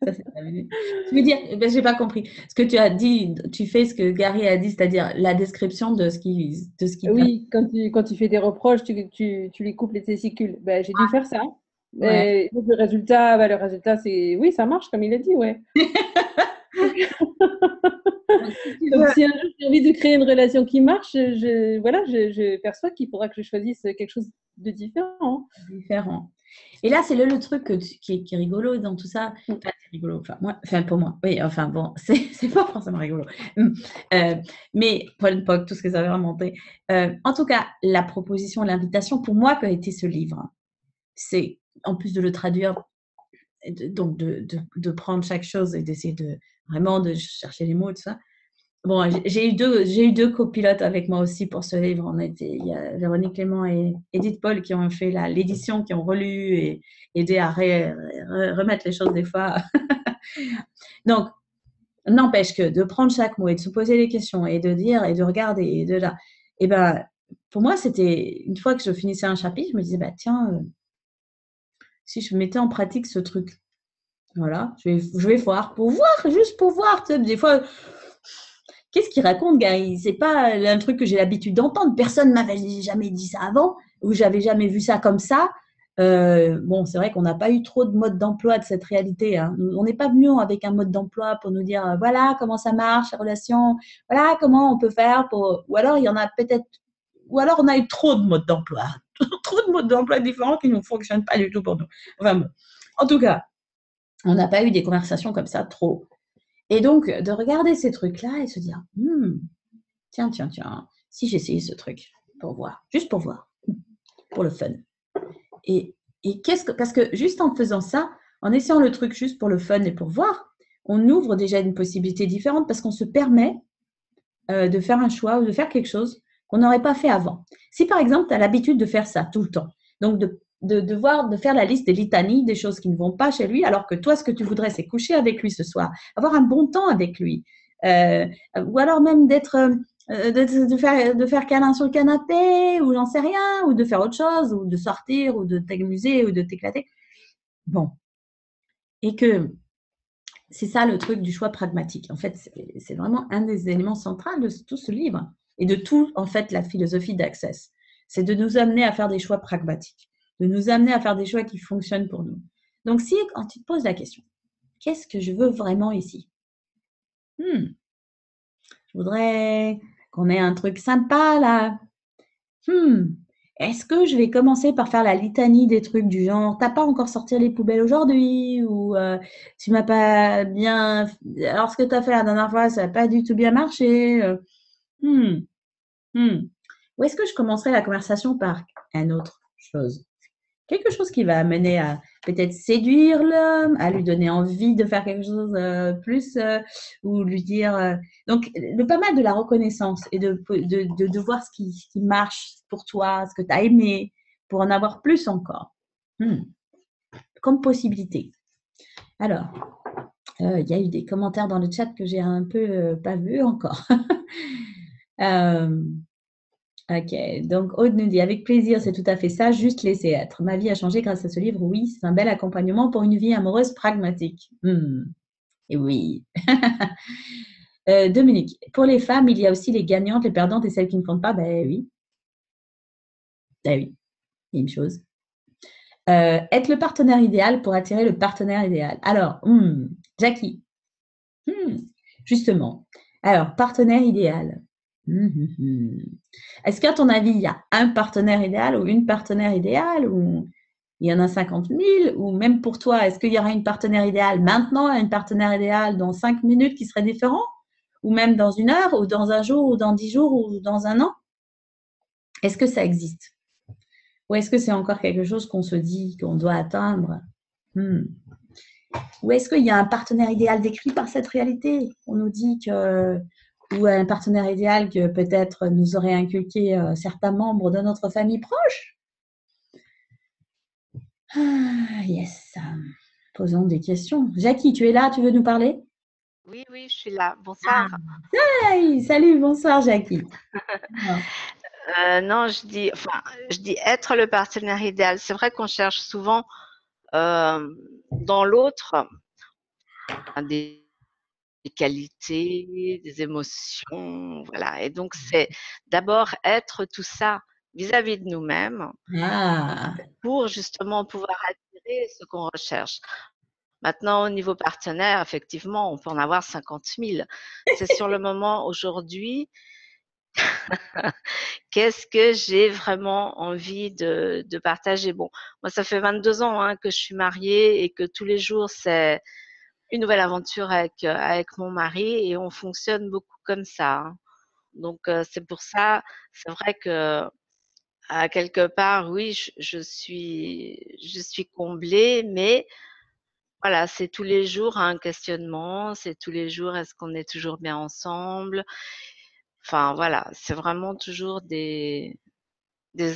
Ça, c'est terminé. Tu veux dire, ben, j'ai pas compris. Ce que tu as dit, tu fais ce que Gary a dit, c'est-à-dire la description de ce qui passe. Oui, quand tu fais des reproches, tu lui coupes les testicules. Ben, j'ai dû faire ça. Ouais. Et donc, le résultat, c'est oui, ça marche comme il a dit, ouais. Donc, si tu Donc, veux, si un jour j'ai envie de créer une relation qui marche, je perçois qu'il faudra que je choisisse quelque chose de différent. différent. Et là, c'est le truc qui est rigolo dans tout ça. Enfin, c'est rigolo. Enfin, pour moi. Oui, enfin, bon, c'est pas forcément rigolo. Mais pas tout ce que ça va remonter. En tout cas, la proposition, l'invitation, pour moi, qu'a été ce livre, c'est, en plus de le traduire, donc de prendre chaque chose et d'essayer vraiment de chercher les mots et tout ça. Bon, j'ai eu deux copilotes avec moi aussi pour ce livre. Il y a Véronique Clément et Edith Paul qui ont fait l'édition, qui ont relu et aidé à remettre les choses des fois. Donc, n'empêche que de prendre chaque mot et de se poser les questions et de dire et de regarder et de là. Et ben, pour moi, c'était une fois que je finissais un chapitre, je me disais, bah tiens, si je mettais en pratique ce truc, voilà, je vais voir, juste pour voir. Tu sais, des fois, qu'est-ce qu'il raconte, Gary? C'est pas un truc que j'ai l'habitude d'entendre. Personne ne m'avait jamais dit ça avant, ou j'avais jamais vu ça comme ça. Bon, c'est vrai qu'on n'a pas eu trop de mode d'emploi de cette réalité, hein. On n'est pas venu avec un mode d'emploi pour nous dire voilà comment ça marche, la relation, voilà comment on peut faire pour. Ou alors il y en a peut-être. Ou alors on a eu trop de modes d'emploi, trop de modes d'emploi différents qui ne fonctionnent pas du tout pour nous. Enfin bon. En tout cas, on n'a pas eu des conversations comme ça trop. Et donc, de regarder ces trucs-là et se dire, tiens, si j'essayais ce truc pour voir, juste pour voir, pour le fun. Et parce que juste en faisant ça, en essayant le truc juste pour le fun et pour voir, on ouvre déjà une possibilité différente parce qu'on se permet de faire un choix ou de faire quelque chose qu'on n'aurait pas fait avant. Si par exemple, tu as l'habitude de faire ça tout le temps, donc de faire la liste des litanies des choses qui ne vont pas chez lui, alors que toi, ce que tu voudrais, c'est coucher avec lui ce soir, avoir un bon temps avec lui, ou alors même de faire câlin sur le canapé, ou j'en sais rien, ou de faire autre chose, ou de sortir, ou de t'amuser, ou de t'éclater. Bon. Et que c'est ça le truc du choix pragmatique. En fait, c'est vraiment un des éléments centraux de tout ce livre et de tout, en fait, la philosophie d'Access. C'est de nous amener à faire des choix pragmatiques, de nous amener à faire des choix qui fonctionnent pour nous. Donc, si quand tu te poses la question, qu'est-ce que je veux vraiment ici? Je voudrais qu'on ait un truc sympa là. Est-ce que je vais commencer par faire la litanie des trucs du genre t'as pas encore sorti les poubelles aujourd'hui ou tu m'as pas bien alors ce que tu as fait la dernière fois ça n'a pas du tout bien marché hmm, hmm. Ou est-ce que je commencerai la conversation par une autre chose, quelque chose qui va amener à peut-être séduire l'homme, à lui donner envie de faire quelque chose plus, ou lui dire. Donc, le pas mal de la reconnaissance et de voir ce qui marche pour toi, ce que tu as aimé, pour en avoir plus encore, comme possibilité. Alors, il y a eu des commentaires dans le chat que j'ai un peu pas vu encore. Ok, donc Aude nous dit avec plaisir, c'est tout à fait ça, juste laisser être. Ma vie a changé grâce à ce livre, oui, c'est un bel accompagnement pour une vie amoureuse pragmatique. Et oui. Dominique, pour les femmes, il y a aussi les gagnantes, les perdantes et celles qui ne comptent pas. Ben oui. Ben oui, il y a une chose. Être le partenaire idéal pour attirer le partenaire idéal. Alors, Jackie, justement. Alors, partenaire idéal. Est-ce qu'à ton avis, il y a un partenaire idéal ou une partenaire idéale ou il y en a 50 000 ou même pour toi, est-ce qu'il y aura une partenaire idéale maintenant et une partenaire idéale dans 5 minutes qui serait différent ou même dans 1 heure ou dans un jour ou dans 10 jours ou dans 1 an? Est-ce que ça existe? Ou est-ce que c'est encore quelque chose qu'on se dit qu'on doit atteindre? Ou est-ce qu'il y a un partenaire idéal décrit par cette réalité? On nous dit que, ou un partenaire idéal que peut-être nous aurait inculqué certains membres de notre famille proche? Ah, yes. Posons des questions. Jackie, tu es là? Tu veux nous parler? Oui, oui, je suis là. Bonsoir. Hey, salut, bonsoir Jackie. Non, je dis être le partenaire idéal. C'est vrai qu'on cherche souvent dans l'autre des qualités, des émotions, voilà. Et donc, c'est d'abord être tout ça vis-à-vis de nous-mêmes pour justement pouvoir attirer ce qu'on recherche. Maintenant, au niveau partenaire, effectivement, on peut en avoir 50 000. C'est sur le moment aujourd'hui. Qu'est-ce que j'ai vraiment envie de partager? Bon, moi, ça fait 22 ans que je suis mariée et que tous les jours, c'est une nouvelle aventure avec mon mari et on fonctionne beaucoup comme ça. Donc, c'est pour ça, c'est vrai que à quelque part, oui, je suis comblée, mais voilà, c'est tous les jours un questionnement, c'est tous les jours, est-ce qu'on est toujours bien ensemble? Enfin, voilà, c'est vraiment toujours des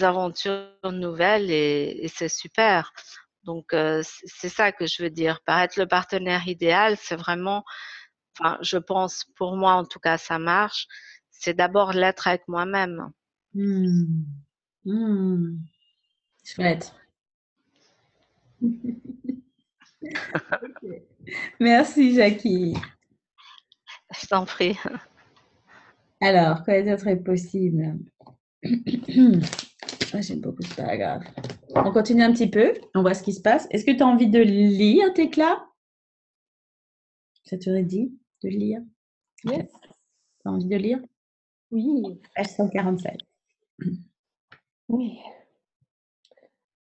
aventures nouvelles et c'est super. Donc, c'est ça que je veux dire. Par être le partenaire idéal, c'est vraiment, enfin, je pense, pour moi en tout cas, ça marche. C'est d'abord l'être avec moi-même. Chouette. Merci Jackie. Je t'en prie. Alors, quoi d'autre est possible? J'aime beaucoup ce paragraphe. On continue un petit peu, on voit ce qui se passe. Est-ce que tu as envie de lire, Tekla? Ça t'aurait dit de lire? Yes. Tu as envie de lire? Oui. Page 147. Oui.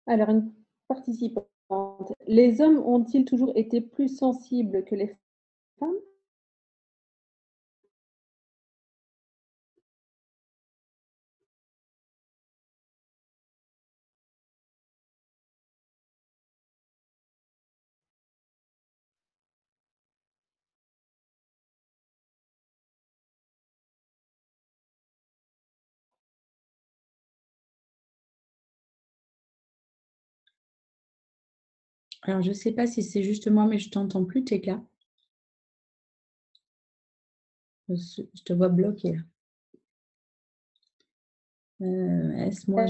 Alors, une participante. Les hommes ont-ils toujours été plus sensibles que les femmes? Alors, je ne sais pas si c'est juste moi, mais je ne t'entends plus, Tekla. Je te vois bloqué là. Est-ce moi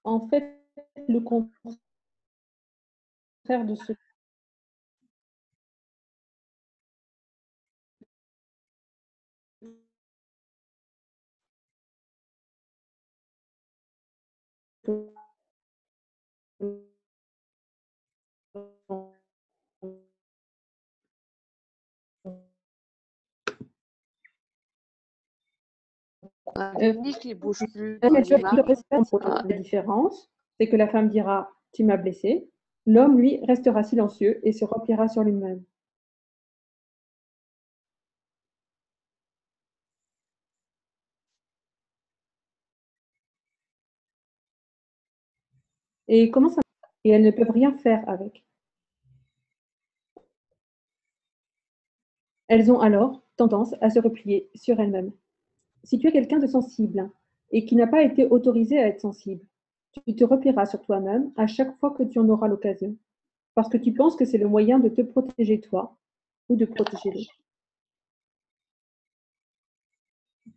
En fait, le contraire de ce que Nick, il bouge plus. la Ah. différence, c'est que la femme dira tu m'as blessé, l'homme lui restera silencieux et se repliera sur lui-même. Et comment ça? Et elles ne peuvent rien faire avec. Elles ont alors tendance à se replier sur elles-mêmes. Si tu es quelqu'un de sensible et qui n'a pas été autorisé à être sensible, tu te replieras sur toi-même à chaque fois que tu en auras l'occasion. parce que tu penses que c'est le moyen de te protéger toi ou de protéger l'autre.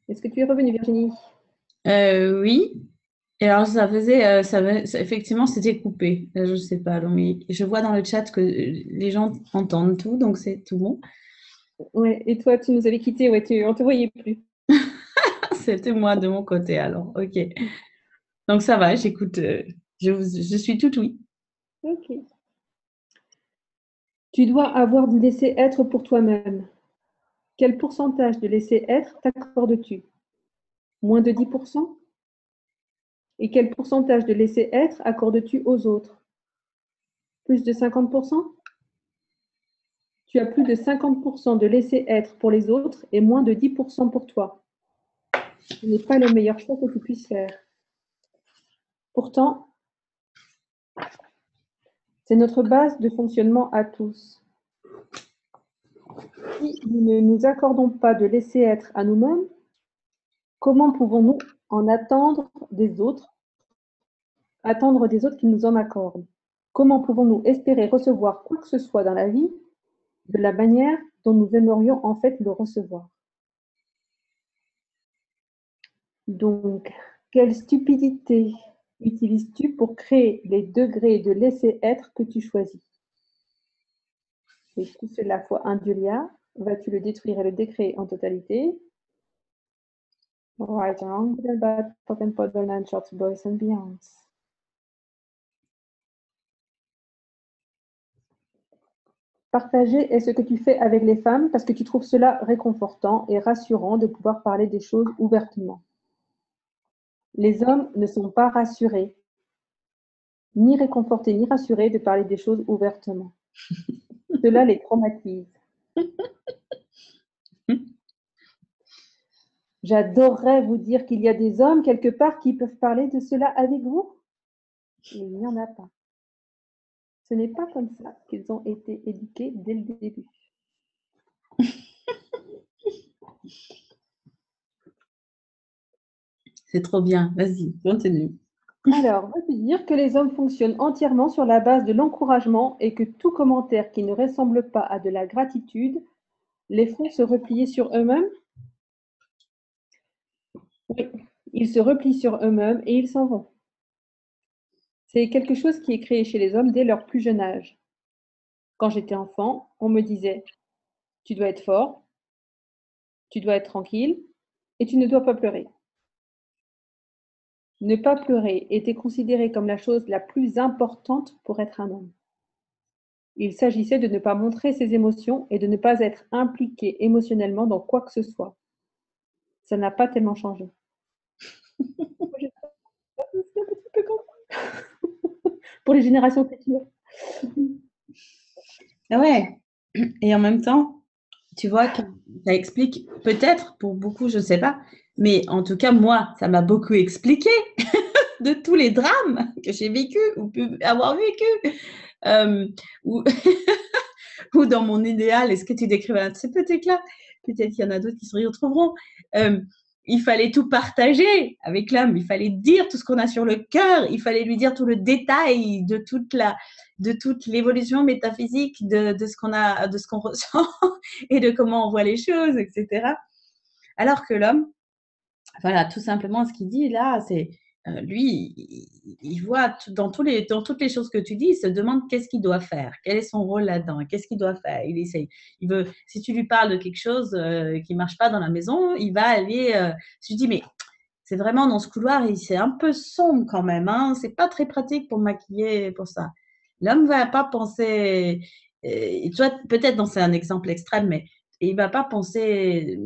Est-ce que tu es revenue, Virginie? Oui. Et alors, effectivement, c'était coupé. Je ne sais pas. Donc, je vois dans le chat que les gens entendent tout, donc c'est tout bon. Ouais. Et toi, tu nous avais quittés, ouais, on ne te voyait plus. C'était moi de mon côté, alors. OK. Donc, ça va, j'écoute. Je suis tout oui. Ok. Tu dois avoir du laisser-être pour toi-même. Quel pourcentage de laisser-être t'accordes-tu? Moins de 10%? Et quel pourcentage de laisser-être accordes-tu aux autres? Plus de 50%? Tu as plus de 50% de laisser-être pour les autres et moins de 10% pour toi. Ce n'est pas le meilleur choix que tu puisses faire. Pourtant, c'est notre base de fonctionnement à tous. Si nous ne nous accordons pas de laisser-être à nous-mêmes, comment pouvons-nous en attendre des autres qu'ils nous en accordent? Comment pouvons-nous espérer recevoir quoi que ce soit dans la vie de la manière dont nous aimerions en fait le recevoir? Donc, quelle stupidité utilises-tu pour créer les degrés de laisser-être que tu choisis? Et tout cela fois Indulia, vas-tu le détruire et le décréer en totalité? Right, wrong, good and bad, pop and pod, and short, boys and beyonds. Partager est ce que tu fais avec les femmes parce que tu trouves cela réconfortant et rassurant de pouvoir parler des choses ouvertement. Les hommes ne sont pas rassurés, ni réconfortés ni rassurés de parler des choses ouvertement. Cela les traumatise. J'adorerais vous dire qu'il y a des hommes quelque part qui peuvent parler de cela avec vous. Il n'y en a pas. Ce n'est pas comme ça qu'ils ont été éduqués dès le début. C'est trop bien. Vas-y, continue. Alors, veux-tu dire que les hommes fonctionnent entièrement sur la base de l'encouragement et que tout commentaire qui ne ressemble pas à de la gratitude les font se replier sur eux-mêmes? Oui, ils se replient sur eux-mêmes et ils s'en vont. C'est quelque chose qui est créé chez les hommes dès leur plus jeune âge. Quand j'étais enfant, on me disait « Tu dois être fort, tu dois être tranquille et tu ne dois pas pleurer ». Ne pas pleurer était considéré comme la chose la plus importante pour être un homme. Il s'agissait de ne pas montrer ses émotions et de ne pas être impliqué émotionnellement dans quoi que ce soit. Ça n'a pas tellement changé. Pour les générations futures. Ah ouais. Et en même temps, tu vois que ça explique peut-être pour beaucoup, je ne sais pas, mais en tout cas, moi, ça m'a beaucoup expliqué de tous les drames que j'ai vécus ou pu avoir vécu. Ou, ou dans mon idéal, est-ce que tu décrivais un de ces petits éclats? Peut-être qu'il y en a d'autres qui se retrouveront. Il fallait tout partager avec l'homme, il fallait dire tout ce qu'on a sur le cœur, il fallait lui dire tout le détail de toute l'évolution métaphysique de ce qu'on a, de ce qu'on ressent et de comment on voit les choses, etc. Alors que l'homme, voilà, tout simplement, ce qu'il dit là, c'est lui, il voit dans toutes les choses que tu dis, il se demande qu'est-ce qu'il doit faire, quel est son rôle là-dedans, qu'est-ce qu'il doit faire. Il essaye, il veut. Si tu lui parles de quelque chose qui marche pas dans la maison, il va aller. Je lui dis mais c'est vraiment dans ce couloir, c'est un peu sombre quand même, hein, c'est pas très pratique pour maquiller pour ça. L'homme va pas penser. Tu vois, peut-être dans c'est un exemple extrême, mais il va pas penser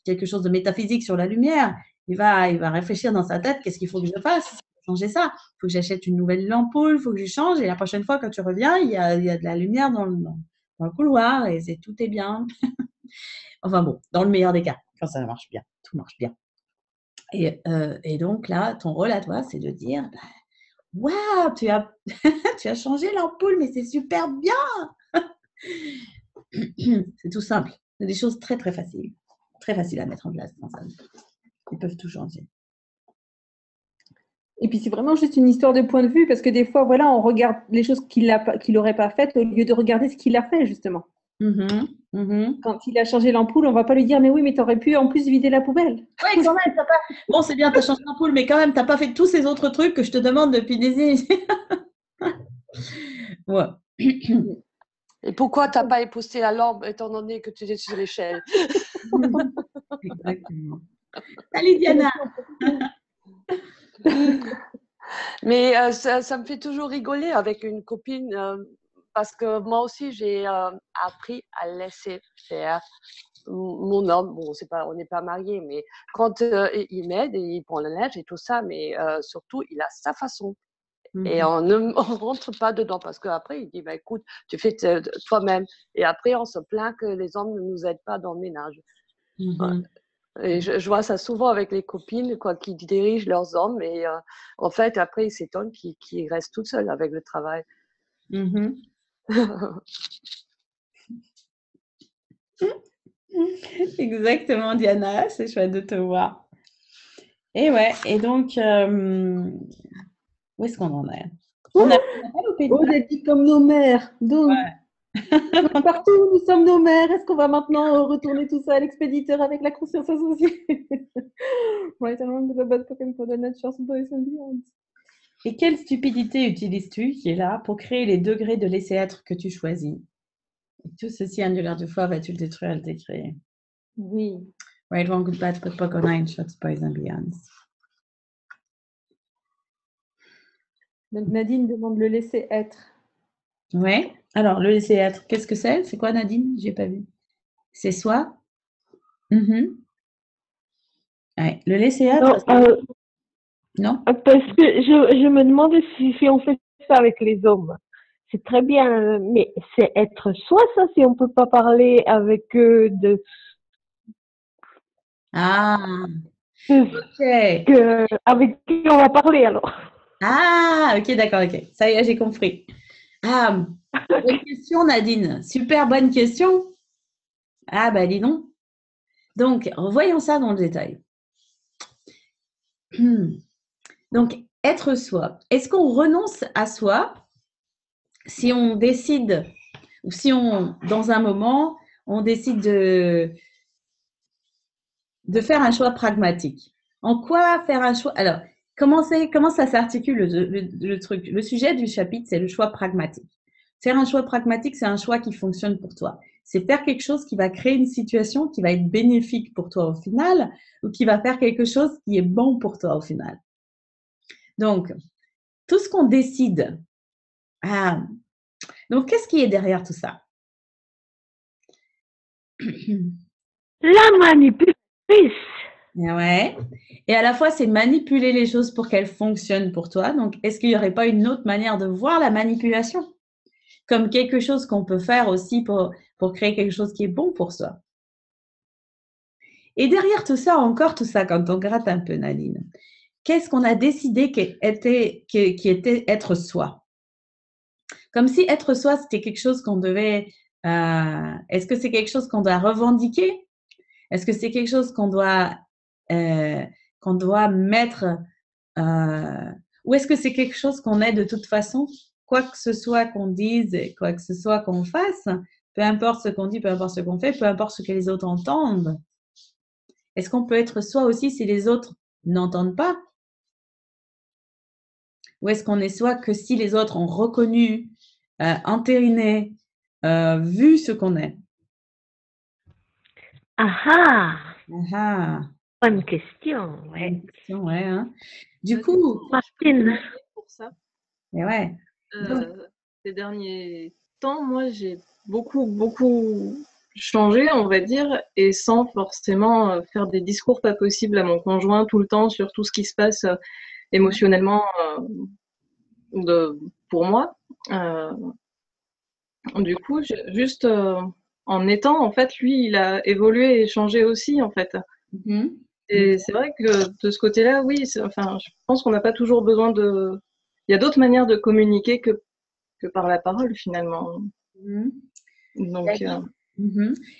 quelque chose de métaphysique sur la lumière. Il va réfléchir dans sa tête, qu'est-ce qu'il faut que je fasse? Changer ça. Il faut que j'achète une nouvelle ampoule, il faut que je change. Et la prochaine fois, quand tu reviens, il y a de la lumière dans le couloir et tout est bien. Enfin bon, dans le meilleur des cas, quand ça marche bien, tout marche bien. Et donc là, ton rôle à toi, c'est de dire waouh, tu as, tu as changé l'ampoule, mais c'est super bien. C'est tout simple. C'est des choses très, très faciles. Très faciles à mettre en place. Ils peuvent tout changer. Et puis c'est vraiment juste une histoire de point de vue parce que des fois, voilà, on regarde les choses qu'il n'aurait pas faites au lieu de regarder ce qu'il a fait, justement. Mhm, mhm. Quand il a changé l'ampoule, on ne va pas lui dire, mais oui, mais tu aurais pu en plus vider la poubelle. Ouais, quand même, t'as pas. Bon, c'est bien, tu as changé d'ampoule, mais quand même, tu n'as pas fait tous ces autres trucs que je te demande depuis des années. Ouais. Et pourquoi tu n'as pas épousé la lampe étant donné que tu étais sur l'échelle? Exactement. Salut Diana. Mais ça me fait toujours rigoler avec une copine parce que moi aussi, j'ai appris à laisser faire mon homme. Bon, on n'est pas mariés, mais quand il m'aide et il prend la neige et tout ça, mais surtout, il a sa façon. Et on ne rentre pas dedans parce qu'après, il dit, bah, écoute, tu fais toi-même. Et après, on se plaint que les hommes ne nous aident pas dans le ménage. Et je vois ça souvent avec les copines quoi, qui dirigent leurs hommes. Et en fait, après, ils s'étonnent qu'ils restent toutes seules avec le travail. Exactement, Diana. C'est chouette de te voir. Et ouais, et donc, où est-ce qu'on en est? On n'a pas loupé de On a dit comme nos mères. Donc, partout où nous sommes nos mères, est-ce qu'on va maintenant retourner tout ça à l'expéditeur avec la conscience associée? Right along the bad token for the nature's boys and beyond. Et quelle stupidité utilises-tu qui est là pour créer les degrés de laisser-être que tu choisis? Et tout ceci annulaire de fois vas-tu le détruire et le décréer? Oui. Right, wrong, good, bad, good, poker, nine, shots, boys and beyonds. Donc Nadine demande le laisser être. Ouais. Alors, le laisser être, qu'est-ce que c'est? C'est quoi, Nadine? J'ai pas vu. C'est soi? Ouais. Le laisser être. Non? Parce que je me demande si on fait ça avec les hommes. C'est très bien, mais c'est être soi, ça, si on peut pas parler avec eux de Ah, ok. avec qui on va parler alors. Ah, ok, d'accord, ok. Ça y est, j'ai compris. Ah, bonne question, Nadine. Super bonne question. Ah, bah, dis donc. Donc, voyons ça dans le détail. Donc, être soi. Est-ce qu'on renonce à soi si on décide, ou si on, dans un moment, on décide de faire un choix pragmatique? En quoi faire un choix? Alors, comment ça s'articule le truc? Le sujet du chapitre, c'est le choix pragmatique. Faire un choix pragmatique, c'est un choix qui fonctionne pour toi. C'est faire quelque chose qui va créer une situation qui va être bénéfique pour toi au final, ou qui va faire quelque chose qui est bon pour toi au final. Donc, tout ce qu'on décide. Ah, donc, qu'est-ce qui est derrière tout ça? La manipulatrice. Ouais. Et à la fois, c'est manipuler les choses pour qu'elles fonctionnent pour toi. Donc, est-ce qu'il n'y aurait pas une autre manière de voir la manipulation? Comme quelque chose qu'on peut faire aussi pour créer quelque chose qui est bon pour soi. Et derrière tout ça, encore tout ça, quand on gratte un peu, Nadine, qu'est-ce qu'on a décidé qui était être soi? Comme si être soi, c'était quelque chose qu'on devait… est-ce que c'est quelque chose qu'on doit revendiquer? Est-ce que c'est quelque chose qu'on doit mettre… ou est-ce que c'est quelque chose qu'on est de toute façon? Quoi que ce soit qu'on dise, quoi que ce soit qu'on fasse, peu importe ce qu'on dit, peu importe ce qu'on fait, peu importe ce que les autres entendent. Est-ce qu'on peut être soi aussi si les autres n'entendent pas? Ou est-ce qu'on est soi que si les autres ont reconnu, entériné, vu ce qu'on est? Bonne question, ouais. Bonne question, ouais, hein. Du coup, Martine. Pour ça. Mais ouais. Ces derniers temps, moi, j'ai beaucoup changé, on va dire, et sans forcément faire des discours pas possibles à mon conjoint tout le temps sur tout ce qui se passe émotionnellement pour moi. Du coup, juste en étant, en fait, lui, il a évolué et changé aussi, en fait. Et c'est vrai que de ce côté-là, oui, enfin, je pense qu'on n'a pas toujours besoin de… Il y a d'autres manières de communiquer que par la parole, finalement. Donc,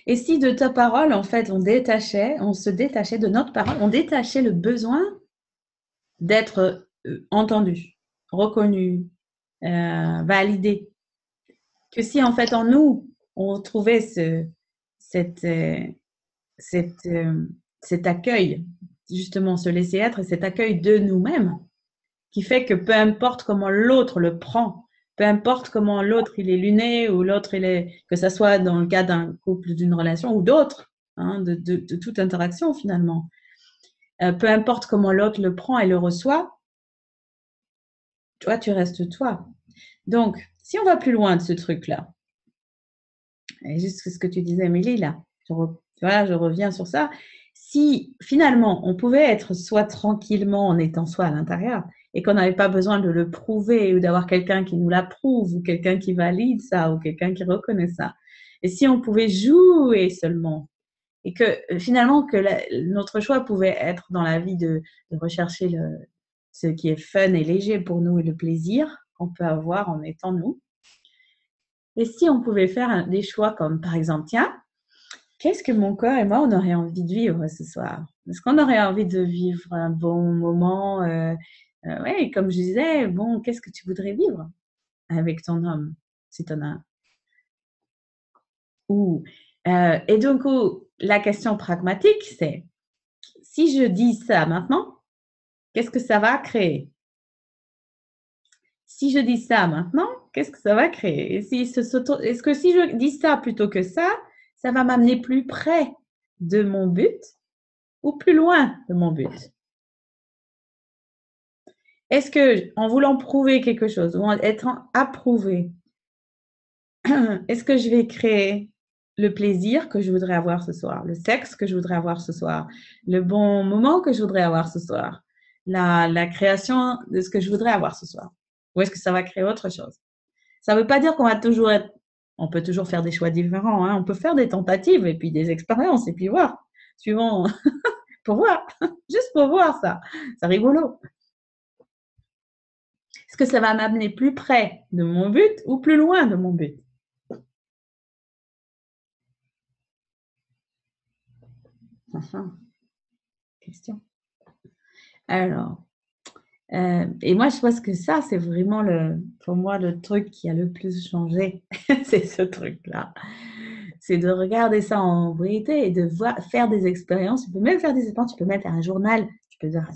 Et si de ta parole, en fait, on se détachait de notre parole, on détachait le besoin d'être entendu, reconnu, validé. Que si en fait en nous, on trouvait cet accueil, justement se laisser être, cet accueil de nous-mêmes, qui fait que peu importe comment l'autre le prend, peu importe comment l'autre il est luné ou l'autre il est, que ça soit dans le cas d'un couple, d'une relation ou d'autres, hein, de toute interaction finalement, peu importe comment l'autre le prend et le reçoit, toi tu restes toi. Donc, si on va plus loin de ce truc-là, et juste ce que tu disais, Émilie, là, je reviens sur ça. Si finalement on pouvait être soi tranquillement en étant soi à l'intérieur et qu'on n'avait pas besoin de le prouver ou d'avoir quelqu'un qui nous l'approuve ou quelqu'un qui valide ça ou quelqu'un qui reconnaît ça, et si on pouvait jouer seulement et que finalement que notre choix pouvait être dans la vie de rechercher ce qui est fun et léger pour nous et le plaisir qu'on peut avoir en étant nous. Et si on pouvait faire des choix comme, par exemple, tiens, qu'est-ce que mon corps et moi, on aurait envie de vivre ce soir? Est-ce qu'on aurait envie de vivre un bon moment? Ouais, comme je disais, bon, qu'est-ce que tu voudrais vivre avec ton homme, si tu en as un? Et donc, la question pragmatique, c'est, si je dis ça maintenant, qu'est-ce que ça va créer? Si je dis ça maintenant, qu'est-ce que ça va créer? Est-ce que si je dis ça plutôt que ça va m'amener plus près de mon but ou plus loin de mon but? Est-ce que, en voulant prouver quelque chose ou en étant approuvé, est-ce que je vais créer le plaisir que je voudrais avoir ce soir, le sexe que je voudrais avoir ce soir, le bon moment que je voudrais avoir ce soir, la création de ce que je voudrais avoir ce soir? Ou est-ce que ça va créer autre chose? Ça ne veut pas dire qu'on va toujours être... On peut toujours faire des choix différents. Hein. On peut faire des tentatives et puis des expériences et puis voir. Suivant... pour voir. Juste pour voir ça. C'est rigolo. Est-ce que ça va m'amener plus près de mon but ou plus loin de mon but? Question. Alors... et moi, je pense que ça, c'est vraiment pour moi le truc qui a le plus changé. C'est ce truc-là. C'est de regarder ça en vérité et de faire des expériences. Tu peux même faire des expériences, tu peux même faire un journal. Tu peux dire,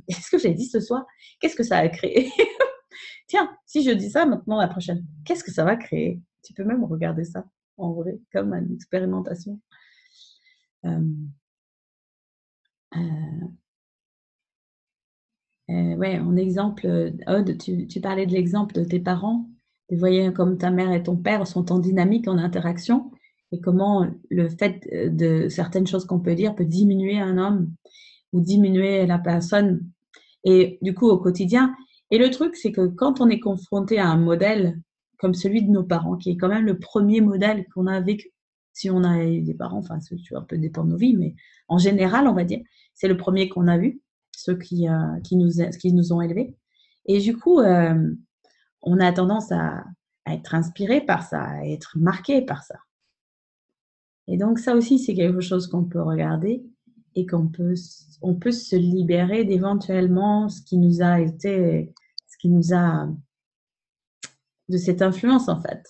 qu'est-ce que j'ai dit ce soir? Qu'est-ce que ça a créé? Tiens, si je dis ça maintenant la prochaine, qu'est-ce que ça va créer? Tu peux même regarder ça en vrai, comme une expérimentation. Ouais, en exemple, Aude, tu parlais de l'exemple de tes parents. Tu voyais comme ta mère et ton père sont en dynamique, en interaction, et comment le fait de certaines choses qu'on peut dire peut diminuer un homme ou diminuer la personne, et du coup au quotidien. Et le truc, c'est que quand on est confronté à un modèle comme celui de nos parents, qui est quand même le premier modèle qu'on a vécu, si on a des parents, enfin, ça un peu dépend de nos vies, mais en général, on va dire, c'est le premier qu'on a vu, ceux qui nous ont élevés. Et du coup, on a tendance à être inspiré par ça, à être marqué par ça. Et donc, ça aussi, c'est quelque chose qu'on peut regarder et on peut se libérer d'éventuellement ce qui nous a de cette influence, en fait.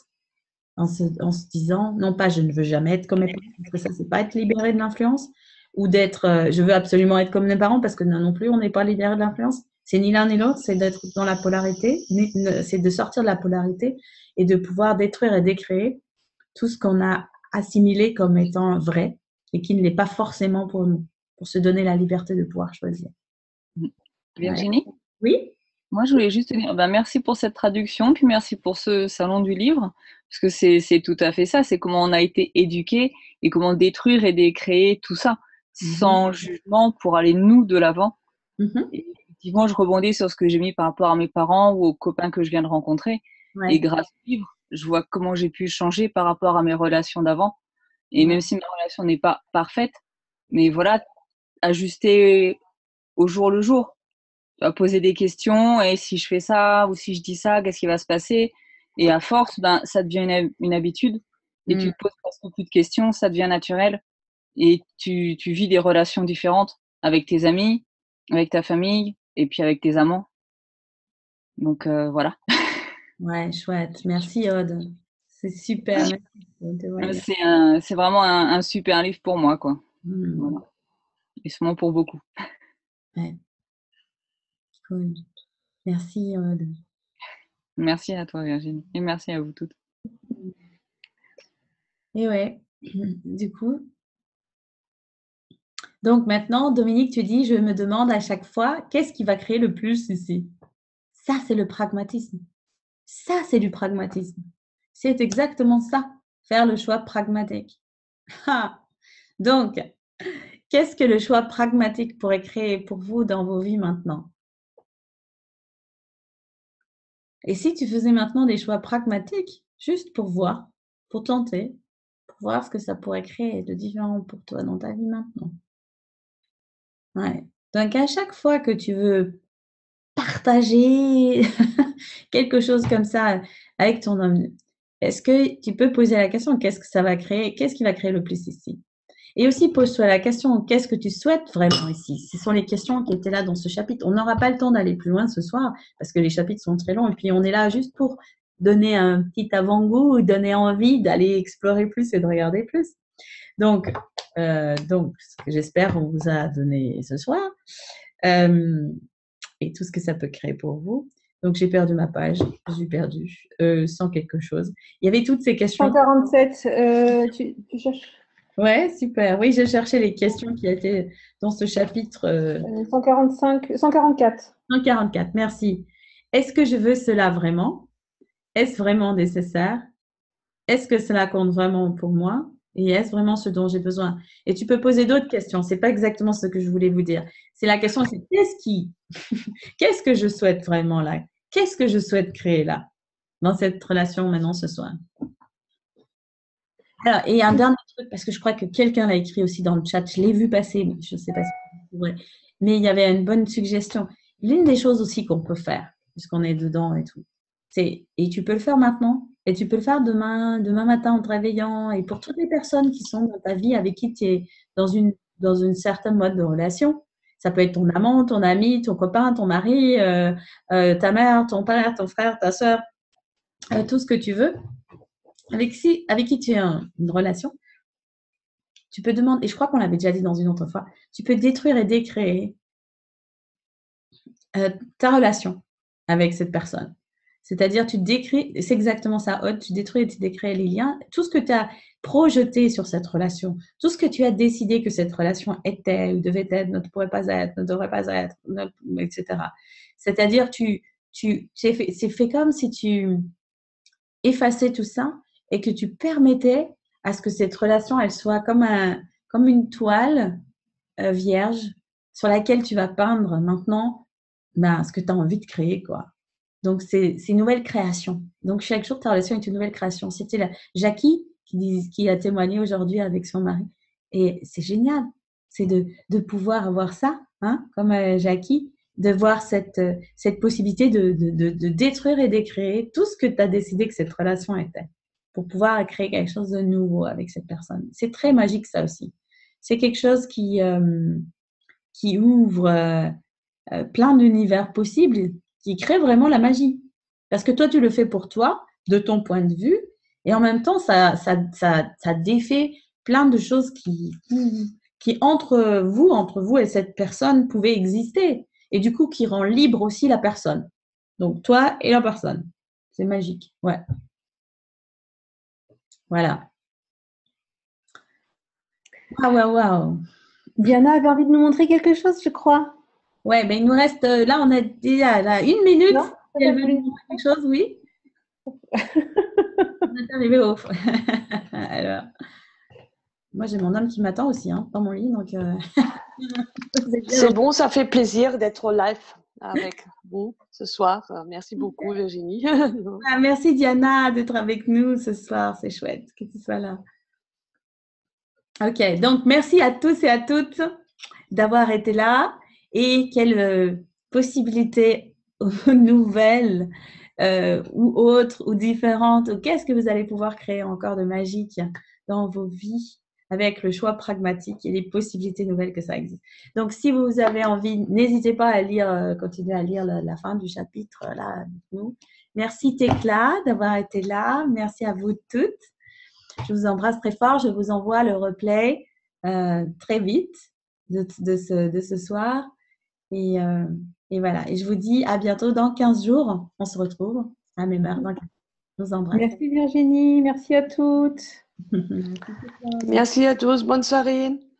En se disant, non pas je ne veux jamais être comme mes parents, parce que ça, c'est pas être libéré de l'influence, ou d'être, je veux absolument être comme mes parents, parce que non plus, on n'est pas libéré de l'influence. C'est ni l'un ni l'autre, c'est d'être dans la polarité, c'est de sortir de la polarité et de pouvoir détruire et décréer tout ce qu'on a assimilé comme étant vrai et qui ne l'est pas forcément pour nous, pour se donner la liberté de pouvoir choisir. Virginie? Oui? Moi, je voulais juste te dire, merci pour cette traduction, puis merci pour ce salon du livre, parce que c'est tout à fait ça, c'est comment on a été éduqués et comment détruire et décréer tout ça, sans jugement pour aller nous de l'avant. Et effectivement, je rebondis sur ce que j'ai mis par rapport à mes parents ou aux copains que je viens de rencontrer. Ouais. Et grâce au livre, je vois comment j'ai pu changer par rapport à mes relations d'avant. Et même si ma relation n'est pas parfaite, mais voilà, ajuster au jour le jour. Poser des questions, et si je fais ça ou si je dis ça, qu'est-ce qui va se passer? Et à force, ça devient une habitude et tu te poses presque plus de questions, ça devient naturel et tu vis des relations différentes avec tes amis, avec ta famille et puis avec tes amants. Donc, voilà. Ouais, chouette. Merci, Aude. C'est super. Merci pour ton témoignage. C'est vraiment un super livre pour moi, quoi. Voilà. Et sûrement pour beaucoup. Ouais. Cool. Merci, Aude. Merci à toi, Virginie. Et merci à vous toutes. Et ouais, du coup. Donc maintenant, Dominique, tu dis, je me demande à chaque fois, qu'est-ce qui va créer le plus ici? Ça, c'est le pragmatisme. Ça, c'est du pragmatisme. C'est exactement ça, faire le choix pragmatique. Donc, qu'est-ce que le choix pragmatique pourrait créer pour vous dans vos vies maintenant? Et si tu faisais maintenant des choix pragmatiques, juste pour voir, pour tenter, pour voir ce que ça pourrait créer de différent pour toi dans ta vie maintenant. Ouais. Donc, à chaque fois que tu veux partager quelque chose comme ça avec ton homme, est-ce que tu peux poser la question, qu'est-ce que ça va créer? Qu'est-ce qui va créer le plus ici? Et aussi, pose-toi la question, qu'est-ce que tu souhaites vraiment ici? Ce sont les questions qui étaient là dans ce chapitre. On n'aura pas le temps d'aller plus loin ce soir parce que les chapitres sont très longs et puis on est là juste pour donner un petit avant-goût, donner envie d'aller explorer plus et de regarder plus. Donc ce que j'espère on vous a donné ce soir et tout ce que ça peut créer pour vous. Donc, j'ai perdu ma page, j'ai perdu sans quelque chose. Il y avait toutes ces questions. 147, tu cherches? Ouais, super. Oui, j'ai cherché les questions qui étaient dans ce chapitre. 145, 144. 144, merci. Est-ce que je veux cela vraiment? Est-ce vraiment nécessaire? Est-ce que cela compte vraiment pour moi? Et est-ce vraiment ce dont j'ai besoin? Et tu peux poser d'autres questions. C'est pas exactement ce que je voulais vous dire. C'est la question, c'est qu'est-ce que je souhaite vraiment là? Qu'est-ce que je souhaite créer là, dans cette relation maintenant ce soir? Alors, et un dernier truc, parce que je crois que quelqu'un l'a écrit aussi dans le chat, je l'ai vu passer, mais je ne sais pas si c'est vrai, mais il y avait une bonne suggestion. L'une des choses aussi qu'on peut faire, puisqu'on est dedans et tout, et tu peux le faire maintenant, et tu peux le faire demain matin en te réveillant, et pour toutes les personnes qui sont dans ta vie avec qui tu es dans une certaine mode de relation, ça peut être ton amant, ton ami, ton copain, ton mari, ta mère, ton père, ton frère, ta soeur, tout ce que tu veux, avec qui tu as une relation, tu peux demander, et je crois qu'on l'avait déjà dit dans une autre fois, tu peux détruire et décréer ta relation avec cette personne. C'est-à-dire, tu décris, c'est exactement ça, Aude, tu détruis et tu décrées les liens, tout ce que tu as projeté sur cette relation, tout ce que tu as décidé que cette relation était ou devait être, ne pourrait pas être, ne devrait pas être, etc. C'est-à-dire, c'est fait comme si tu effaçais tout ça et que tu permettais à ce que cette relation, elle soit comme une toile vierge sur laquelle tu vas peindre maintenant ce que tu as envie de créer, quoi. Donc, c'est une nouvelle création. Donc, chaque jour, ta relation est une nouvelle création. C'était la Jackie qui a témoigné aujourd'hui avec son mari. Et c'est génial. C'est de pouvoir avoir ça, hein, comme Jackie, de voir cette possibilité de détruire et d'écréer tout ce que tu as décidé que cette relation était, pour pouvoir créer quelque chose de nouveau avec cette personne. C'est très magique, ça aussi. C'est quelque chose qui ouvre plein d'univers possibles, qui crée vraiment la magie. Parce que toi, tu le fais pour toi, de ton point de vue, et en même temps, ça défait plein de choses qui entre vous et cette personne pouvaient exister. Et du coup, qui rend libre aussi la personne. Donc, toi et la personne. C'est magique. Ouais. Voilà. Waouh. Diana avait envie de nous montrer quelque chose, je crois. Ouais, mais il nous reste, là, on a déjà là, 1 minute. Non, si elle veut nous montrer quelque chose, oui. On est arrivé au... Alors, moi, j'ai mon homme qui m'attend aussi, hein, dans mon lit, donc... C'est bon, ça fait plaisir d'être live avec vous ce soir. Merci beaucoup, Virginie. Merci, Diana, d'être avec nous ce soir. C'est chouette que tu sois là. Ok, donc merci à tous et à toutes d'avoir été là. Et quelles possibilités nouvelles ou autres ou différentes, ou qu'est-ce que vous allez pouvoir créer encore de magique dans vos vies avec le choix pragmatique et les possibilités nouvelles que ça existe. Donc, si vous avez envie, n'hésitez pas à lire, continuer à lire la fin du chapitre là avec nous. Merci Tekla d'avoir été là. Merci à vous toutes. Je vous embrasse très fort. Je vous envoie le replay très vite de ce soir. Et voilà. Et je vous dis à bientôt dans 15 jours. On se retrouve à même heure. Je vous embrasse. Merci Virginie. Merci à toutes. Merci à tous. Bonne soirée.